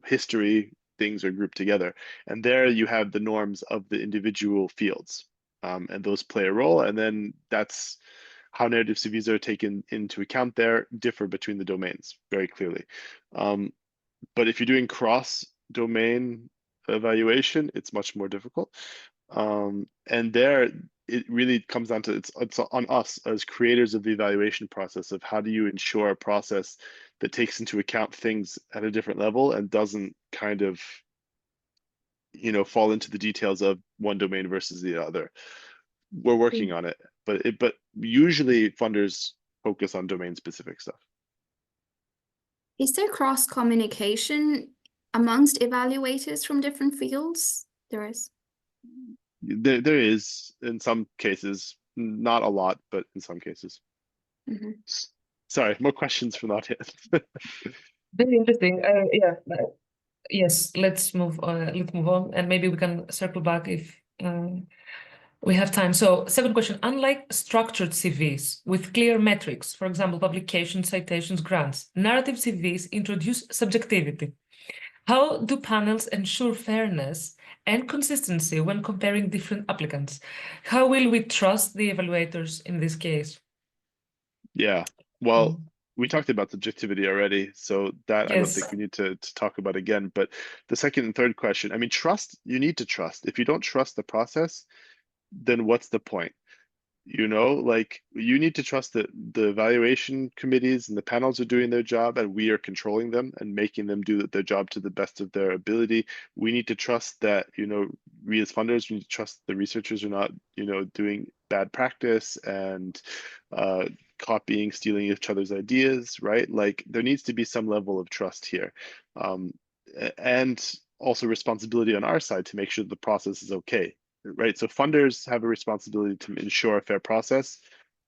history things are grouped together, and there you have the norms of the individual fields, and those play a role, and then that's how narrative CVs are taken into account there differ between the domains very clearly. But if you're doing cross-domain evaluation, it's much more difficult. And there, it really comes down to, it's on us as creators of the evaluation process of how do you ensure a process that takes into account things at a different level and doesn't kind of, fall into the details of one domain versus the other. We're working on it, but usually funders focus on domain specific stuff.
Is there cross communication amongst evaluators from different fields? There is.
There is in some cases, not a lot, but in some cases.
Mm-hmm.
Sorry, more questions from the audience.
Very interesting. Yes, let's move on, and maybe we can circle back if we have time. So, second question: unlike structured CVs with clear metrics, for example, publications, citations, grants, narrative CVs introduce subjectivity. How do panels ensure fairness and consistency when comparing different applicants. How will we trust the evaluators in this case?
Yeah, well, we talked about subjectivity already, so that I don't
Yes.
think we need to talk about again. But the second and third question, I mean, trust, you need to trust. If you don't trust the process, then what's the point? You know, like you need to trust that the evaluation committees and the panels are doing their job and we are controlling them and making them do their job to the best of their ability. We need to trust that, you know, we as funders, we need to trust the researchers are not, you know, doing bad practice and copying, stealing each other's ideas, right? Like there needs to be some level of trust here. And also responsibility on our side to make sure the process is okay. Right, so funders have a responsibility to ensure a fair process,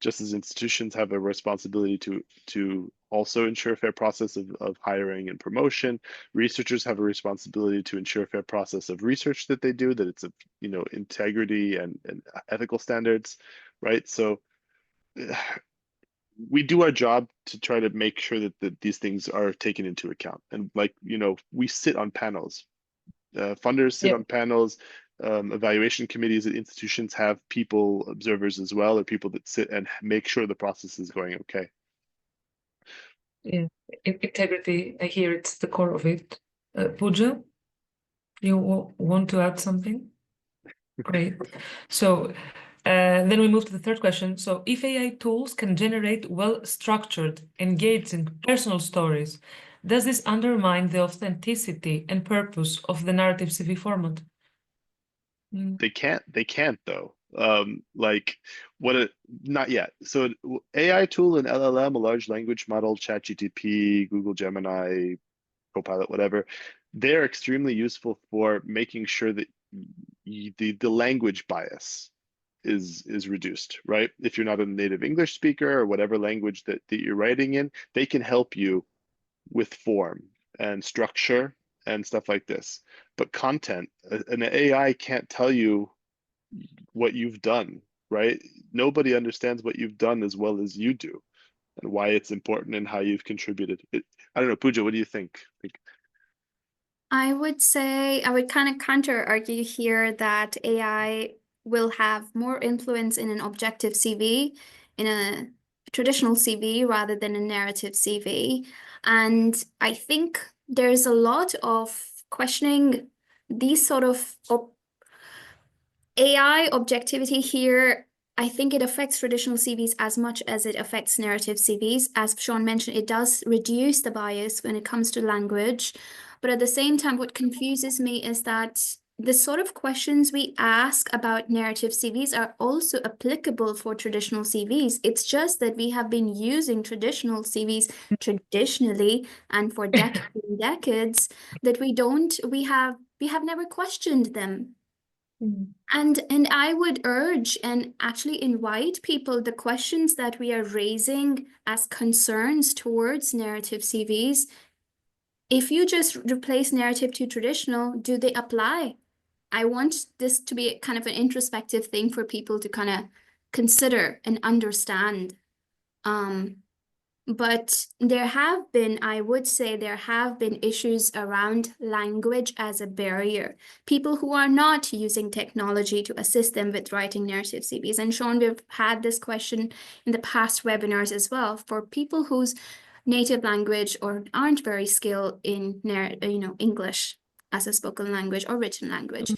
just as institutions have a responsibility to also ensure a fair process of hiring and promotion. Researchers have a responsibility to ensure a fair process of research that they do, that it's of, you know, integrity and ethical standards, right? So we do our job to try to make sure that these things are taken into account. And like, you know, we sit on panels. Funders sit on panels. Evaluation committees at institutions have people, observers as well, or people that sit and make sure the process is going okay.
Yeah, integrity, I hear it's the core of it. Pooja, you want to add something? Great. So then we move to the third question. So if AI tools can generate well-structured, engaging personal stories, does this undermine the authenticity and purpose of the narrative CV format?
They can't though. Like not yet. So AI tool and LLM, a large language model, ChatGPT, Google Gemini, Copilot, whatever, they're extremely useful for making sure that the language bias is reduced, right? If you're not a native English speaker or whatever language that you're writing in, they can help you with form and structure and stuff like this. But content, an AI can't tell you what you've done, right? Nobody understands what you've done as well as you do and why it's important and how you've contributed. I don't know, Pooja, what do you think?
I would say I would kind of counter argue here that AI will have more influence in an objective CV, in a traditional CV rather than a narrative CV. And I think there's a lot of questioning these sort of AI objectivity here. I think it affects traditional CVs as much as it affects narrative CVs. As Sean mentioned, it does reduce the bias when it comes to language. But at the same time, what confuses me is that the sort of questions we ask about narrative CVs are also applicable for traditional CVs. It's just that we have been using traditional CVs traditionally and for decades and decades that we have never questioned them. And I would urge and actually invite people, the questions that we are raising as concerns towards narrative CVs, if you just replace narrative to traditional, do they apply? I want this to be kind of an introspective thing for people to kind of consider and understand. But there have been, I would say there have been issues around language as a barrier. People who are not using technology to assist them with writing narrative CVs. And Sean, we've had this question in the past webinars as well. For people whose native language or aren't very skilled in English as a spoken language or written language,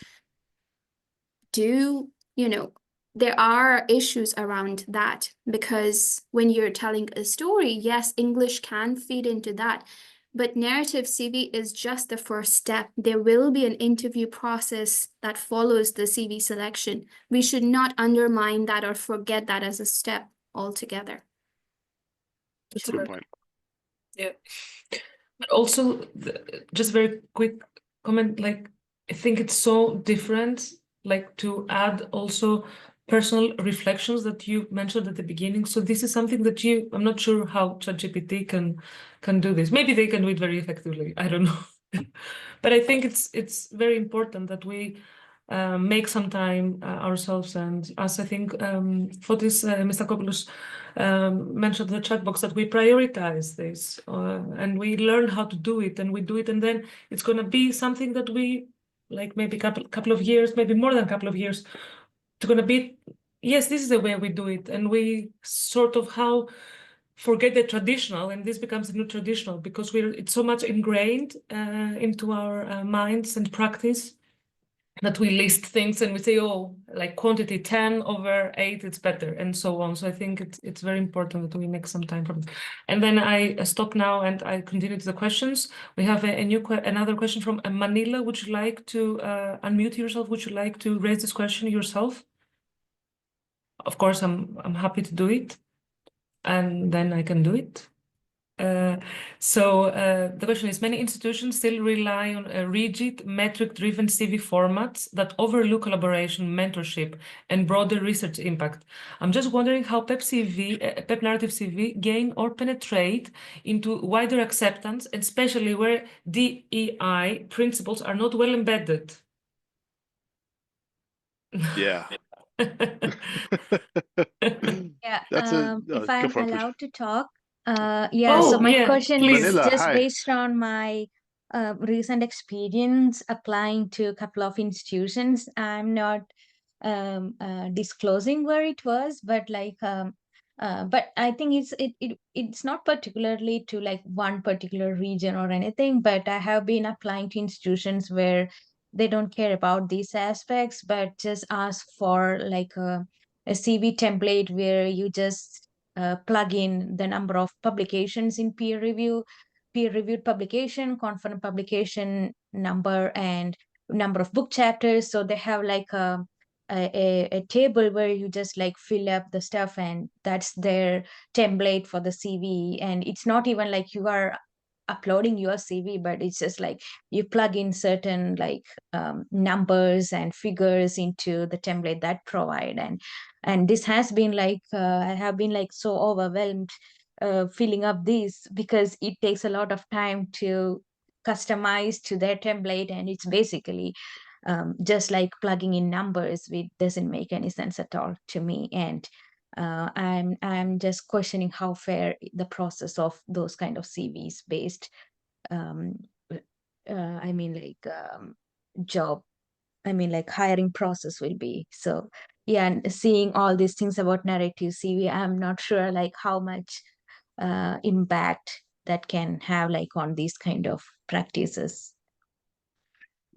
there are issues around that, because when you're telling a story, yes, English can feed into that, but narrative CV is just the first step. There will be an interview process that follows the CV selection. We should not undermine that or forget that as a step altogether.
That's a good point.
Yeah. But also, just very quick comment, like, I think it's so different, like, to add also personal reflections that you mentioned at the beginning. So this is something that I'm not sure how ChatGPT can do this. Maybe they can do it very effectively. I don't know. But I think it's very important that we make some time ourselves, and as I think for this Mr. Kopoulos mentioned in the chat box, that we prioritize this and we learn how to do it, and we do it, and then it's going to be something that we like maybe couple of years, maybe more than a couple of years, it's gonna be, yes, this is the way we do it, and we sort of forget the traditional, and this becomes the new traditional because it's so much ingrained into our minds and practice that we list things and we say, oh, like quantity 10 over 8, it's better, and so on. So I think it's very important that we make some time for it. And then I stop now and I continue to the questions. We have another question from Manila. Would you like to unmute yourself? Would you like to raise this question yourself? Of course, I'm happy to do it, and then I can do it. So the question is, many institutions still rely on rigid metric-driven CV formats that overlook collaboration, mentorship, and broader research impact. I'm just wondering how PEP Narrative CV gain or penetrate into wider acceptance, and especially where DEI principles are not well embedded.
Yeah.
Yeah,
That's
if
go
I'm
for it, Pooja.
allowed to talk,
Oh,
so my
yeah,
question
please.
is
Manila,
just
hi.
based on my recent experience applying to a couple of institutions. I'm not disclosing where it was, but but I think it's not particularly to like one particular region or anything, but I have been applying to institutions where they don't care about these aspects, but just ask for like a CV template where you just plug in the number of publications in peer-reviewed publication, confirmed publication number, and number of book chapters. So they have like a table where you just like fill up the stuff, and that's their template for the CV. And it's not even like you are uploading your CV, but it's just like you plug in certain like numbers and figures into the template that provide. And this has been like I have been like so overwhelmed filling up these, because it takes a lot of time to customize to their template, and it's basically just like plugging in numbers, which doesn't make any sense at all to me. And I'm just questioning how fair the process of those kind of CVs based I mean like job, I mean like hiring process will be. So yeah, and seeing all these things about narrative CV, I'm not sure like how much impact that can have like on these kind of practices.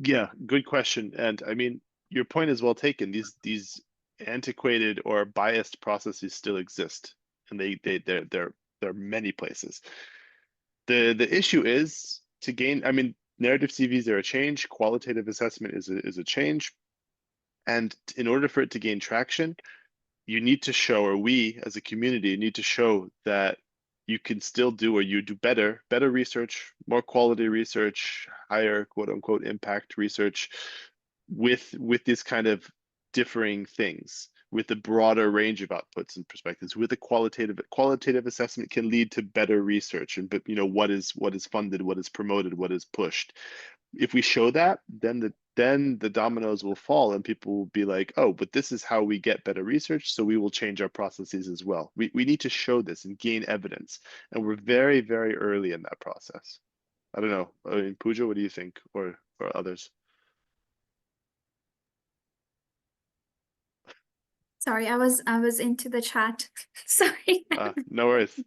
Yeah, good question. And I mean, your point is well taken. These antiquated or biased processes still exist, and there are many places. The issue is to gain. I mean, narrative CVs are a change. Qualitative assessment is a change, and in order for it to gain traction, you need to show, or we as a community need to show that you can still do, or you do better research, more quality research, higher quote unquote impact research with this kind of differing things, with a broader range of outputs and perspectives. With a qualitative assessment can lead to better research, and but what is funded, what is promoted, what is pushed. If we show that, then the dominoes will fall, and people will be like, oh, but this is how we get better research, so we will change our processes as well. We need to show this and gain evidence, and we're very, very early in that process. I don't know. I mean, Pooja, what do you think, or others?
Sorry, I was into the chat. Sorry.
No worries.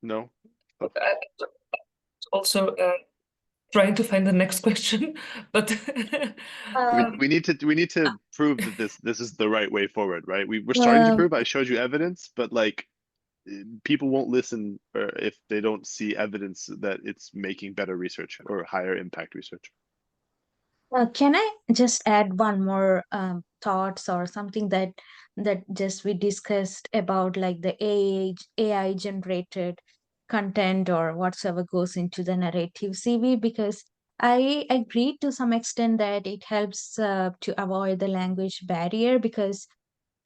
No. Okay.
Also trying to find the next question, but
we need to prove that this is the right way forward, right? We're starting to prove. I showed you evidence, but like people won't listen if they don't see evidence that it's making better research or higher impact research.
Can I just add one more thoughts or something that just we discussed about like the AI generated content or whatsoever goes into the narrative CV? Because I agree to some extent that it helps to avoid the language barrier, because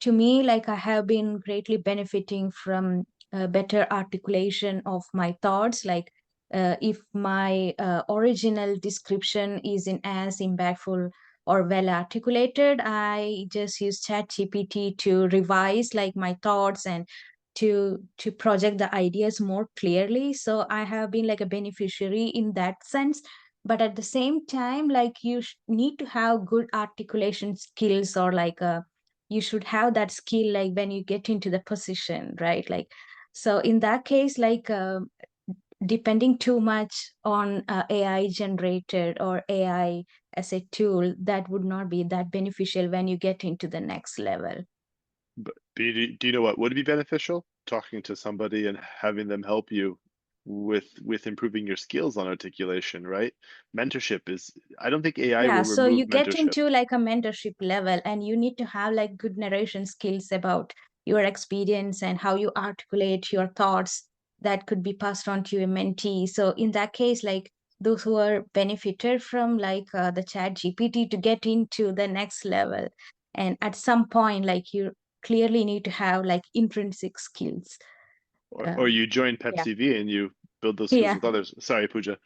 to me, like I have been greatly benefiting from better articulation of my thoughts. Like if my original description isn't as impactful or well articulated, I just use ChatGPT to revise like my thoughts and to project the ideas more clearly. So I have been like a beneficiary in that sense. But at the same time, like you need to have good articulation skills, or like you should have that skill like when you get into the position, right? Like, so in that case, like depending too much on AI generated or AI as a tool, that would not be that beneficial when you get into the next level.
But do you know what would be beneficial? Talking to somebody and having them help you with improving your skills on articulation, right? Mentorship is, I don't think AI
Yeah,
will
so
remove
you get
mentorship.
into like a mentorship level, and you need to have like good narration skills about your experience and how you articulate your thoughts that could be passed on to your mentee. So in that case, like those who are benefited from like the chat GPT to get into the next level. And at some point, like you clearly need to have like intrinsic skills.
Or you join PEP-CV and you build those skills
Yeah.
with others. Sorry, Pooja.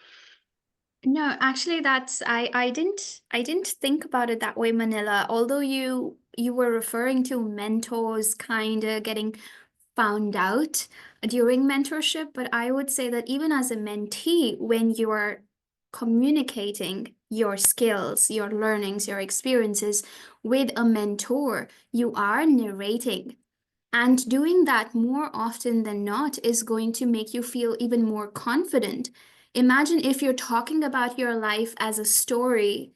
No, actually that's I didn't think about it that way, Manila. Although you were referring to mentors kind of getting found out during mentorship, but I would say that even as a mentee, when you are communicating your skills, your learnings, your experiences with a mentor, you are narrating. And doing that more often than not is going to make you feel even more confident. Imagine if you're talking about your life as a story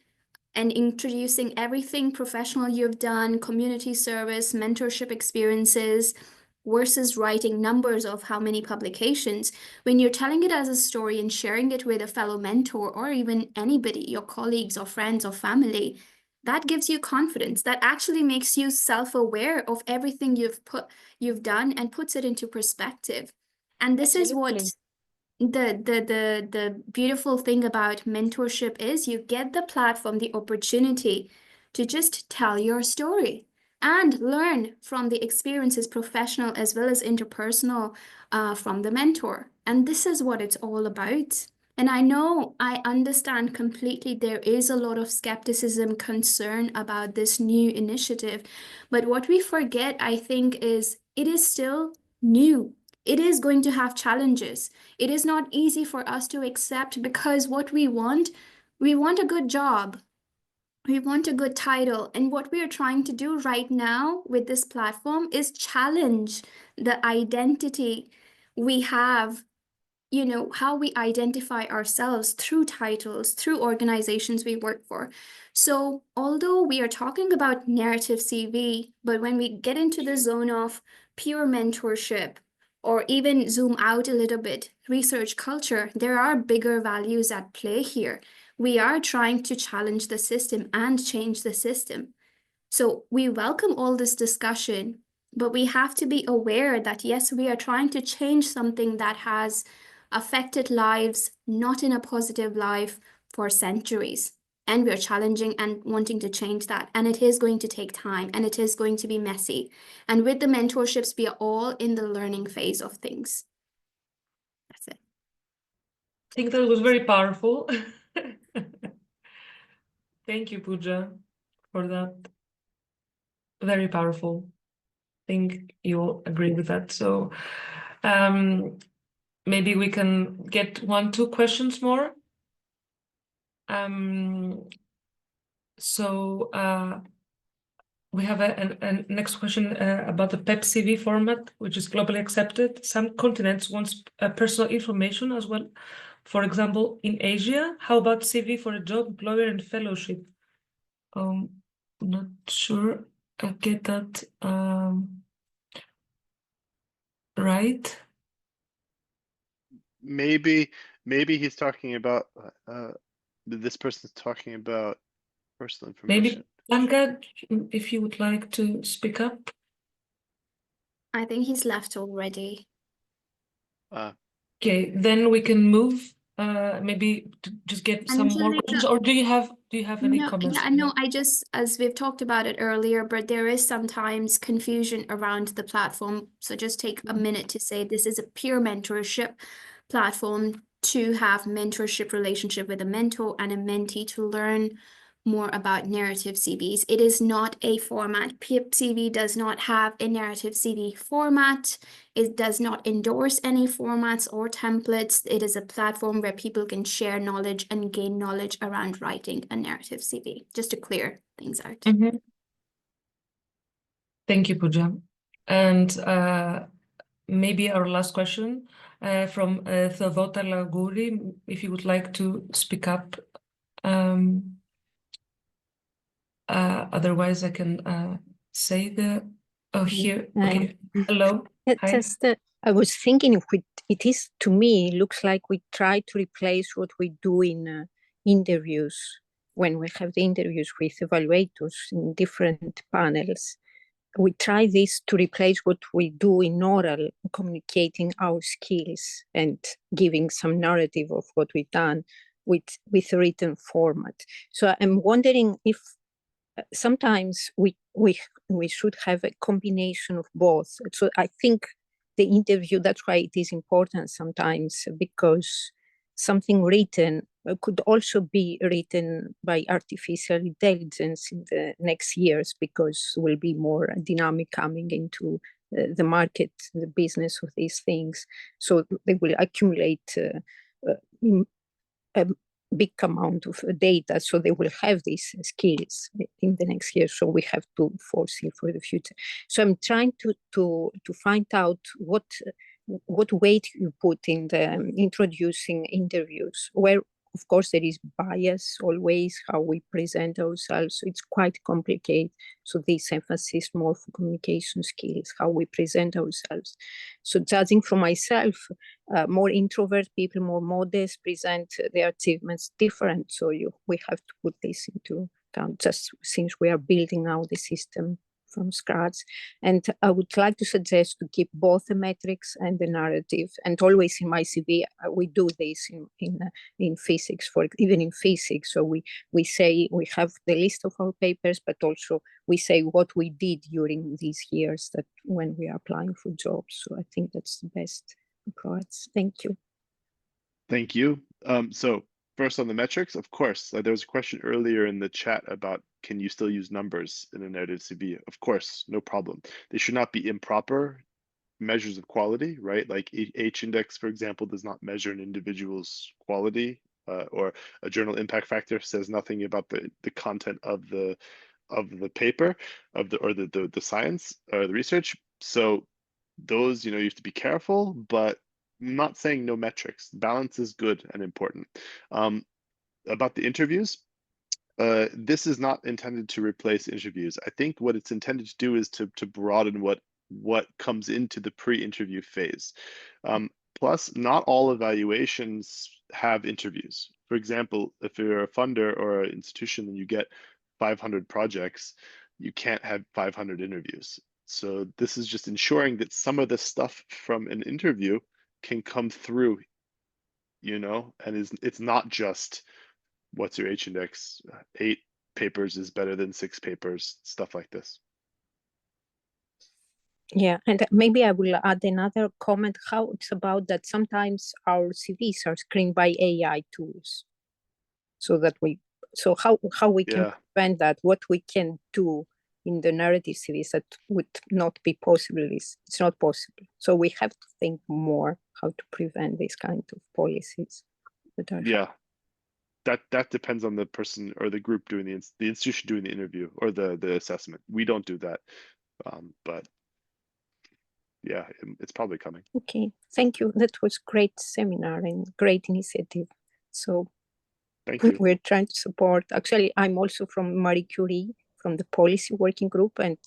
and introducing everything professional you've done, community service, mentorship experiences, versus writing numbers of how many publications. When you're telling it as a story and sharing it with a fellow mentor or even anybody, your colleagues or friends or family, that gives you confidence. That actually makes you self-aware of everything you've done and puts it into perspective. And this is what the beautiful thing about mentorship is. You get the platform, the opportunity to just tell your story and learn from the experiences, professional as well as interpersonal, from the mentor. And this is what it's all about. And I understand completely there is a lot of skepticism, concern about this new initiative. But what we forget, I think, is it is still new. It is going to have challenges. It is not easy for us to accept, because what we want a good job. We want a good title. And what we are trying to do right now with this platform is challenge the identity we have, how we identify ourselves through titles, through organizations we work for. So although we are talking about narrative CV, but when we get into the zone of pure mentorship, or even zoom out a little bit, research culture, there are bigger values at play here. We are trying to challenge the system and change the system. So we welcome all this discussion, but we have to be aware that yes, we are trying to change something that has affected lives, not in a positive life, for centuries. And we're challenging and wanting to change that. And it is going to take time, and it is going to be messy. And with the mentorships, we are all in the learning phase of things. That's it.
I think that was very powerful. Thank you, Pooja, for that. Very powerful. I think you'll agree with that. So maybe we can get 1-2 questions more. We have a next question about the PEP-CV format, which is globally accepted. Some continents want personal information as well. For example, in Asia, how about CV for a job, employer, and fellowship? Not sure I get that right.
Maybe he's talking about this person's talking about personal information.
Maybe Anka, if you would like to speak up.
I think he's left already.
Okay, then we can move. Maybe to just get some more questions, or do you have any comments?
Yeah, no, I just, as we've talked about it earlier, but there is sometimes confusion around the platform. So just take a minute to say this is a peer mentorship platform to have mentorship relationship with a mentor and a mentee to learn more about narrative CVs. It is not a format. PEP-CV does not have a narrative CV format. It does not endorse any formats or templates. It is a platform where people can share knowledge and gain knowledge around writing a narrative CV, just to clear things out.
Mm-hmm. Thank you, Pooja. And maybe our last question from Tzouganatou, if you would like to speak up. Otherwise, I can say the... Oh, here. Okay. Hello. Hi.
Just, I was thinking, if it is, to me, it looks like we try to replace what we do in interviews, when we have the interviews with evaluators in different panels. We try this to replace what we do in oral, communicating our skills and giving some narrative of what we've done with written format. So I'm wondering if sometimes we should have a combination of both. So I think the interview, that's why it is important sometimes, because something written could also be written by artificial intelligence in the next years, because will be more dynamic coming into the market, the business of these things. So they will accumulate a big amount of data, so they will have these skills in the next year. So we have to foresee for the future. So I'm trying to find out what weight you put in the introducing interviews, where of course there is bias always how we present ourselves. So it's quite complicated. So this emphasis more for communication skills, how we present ourselves. So judging from myself, more introvert people, more modest, present their achievements different. So we have to put this into account, just since we are building now the system from scratch. And I would like to suggest to keep both the metrics and the narrative. And always in my CV, we do this in physics, even in physics. So we say we have the list of our papers, but also we say what we did during these years that when we are applying for jobs. So I think that's the best approach. Thank you.
Thank you. So first on the metrics, of course, there was a question earlier in the chat about, can you still use numbers in a narrative CV? Of course, no problem. They should not be improper measures of quality, right? Like H-index, for example, does not measure an individual's quality, or a journal impact factor says nothing about the content of the paper, or the science or the research. So those, you have to be careful, but I'm not saying no metrics. Balance is good and important. About the interviews, this is not intended to replace interviews. I think what it's intended to do is to broaden what comes into the pre-interview phase. Plus, not all evaluations have interviews. For example, if you're a funder or an institution and you get 500 projects, you can't have 500 interviews. So this is just ensuring that some of the stuff from an interview can come through, and it's not just what's your H-index, 8 papers is better than 6 papers, stuff like this.
Yeah, and maybe I will add another comment, how it's about that sometimes our CVs are screened by AI tools. So how we can prevent that, what we can do in the narrative CVs that would not be possible, it's not possible. So we have to think more how to prevent these kind of policies that are
that depends on the person or the group doing the institution doing the interview or the assessment. We don't do that, but yeah, it's probably coming.
Okay, thank you. That was great seminar and great initiative. So
thank you.
We're trying to support. Actually, I'm also from Marie Curie, from the policy working group, and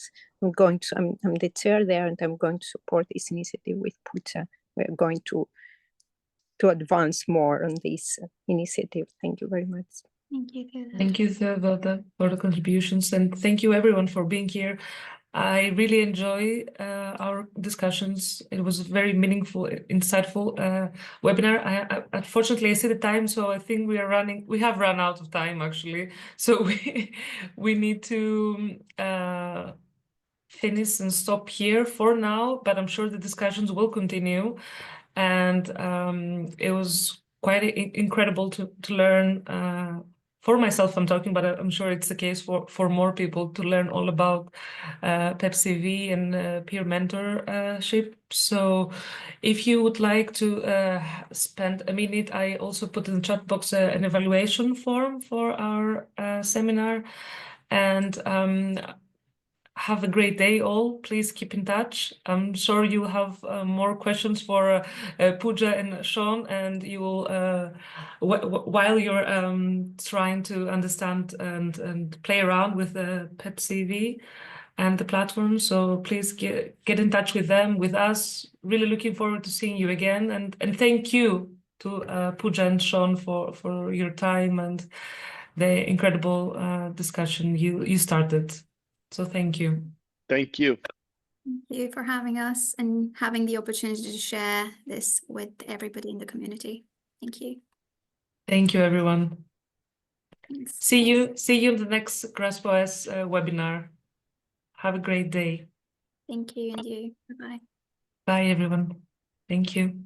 I'm the chair there, and I'm going to support this initiative with Pooja. We're going to advance more on this initiative. Thank you very much.
Thank you.
Thank you, Tzouganatou, for the contributions, and thank you everyone for being here. I really enjoy our discussions. It was a very meaningful, insightful webinar. Unfortunately, I see the time, so I think we have run out of time actually. So we need to finish and stop here for now, but I'm sure the discussions will continue. And it was quite incredible to learn for myself I'm talking, but I'm sure it's the case for more people to learn all about PEP-CV and peer mentorship. So if you would like to spend a minute, I also put in the chat box an evaluation form for our seminar. And have a great day all. Please keep in touch. I'm sure you have more questions for Pooja and Sean, and you will, while you're trying to understand and play around with the PEP-CV and the platform. So please get in touch with them, with us. Really looking forward to seeing you again. And thank you to Pooja and Sean for your time and the incredible discussion you started. So thank you.
Thank you.
Thank you for having us and having the opportunity to share this with everybody in the community. Thank you.
Thank you, everyone.
Thanks.
See you in the next GraspOS webinar. Have a great day.
Thank you, and you. Bye-bye.
Bye, everyone. Thank you.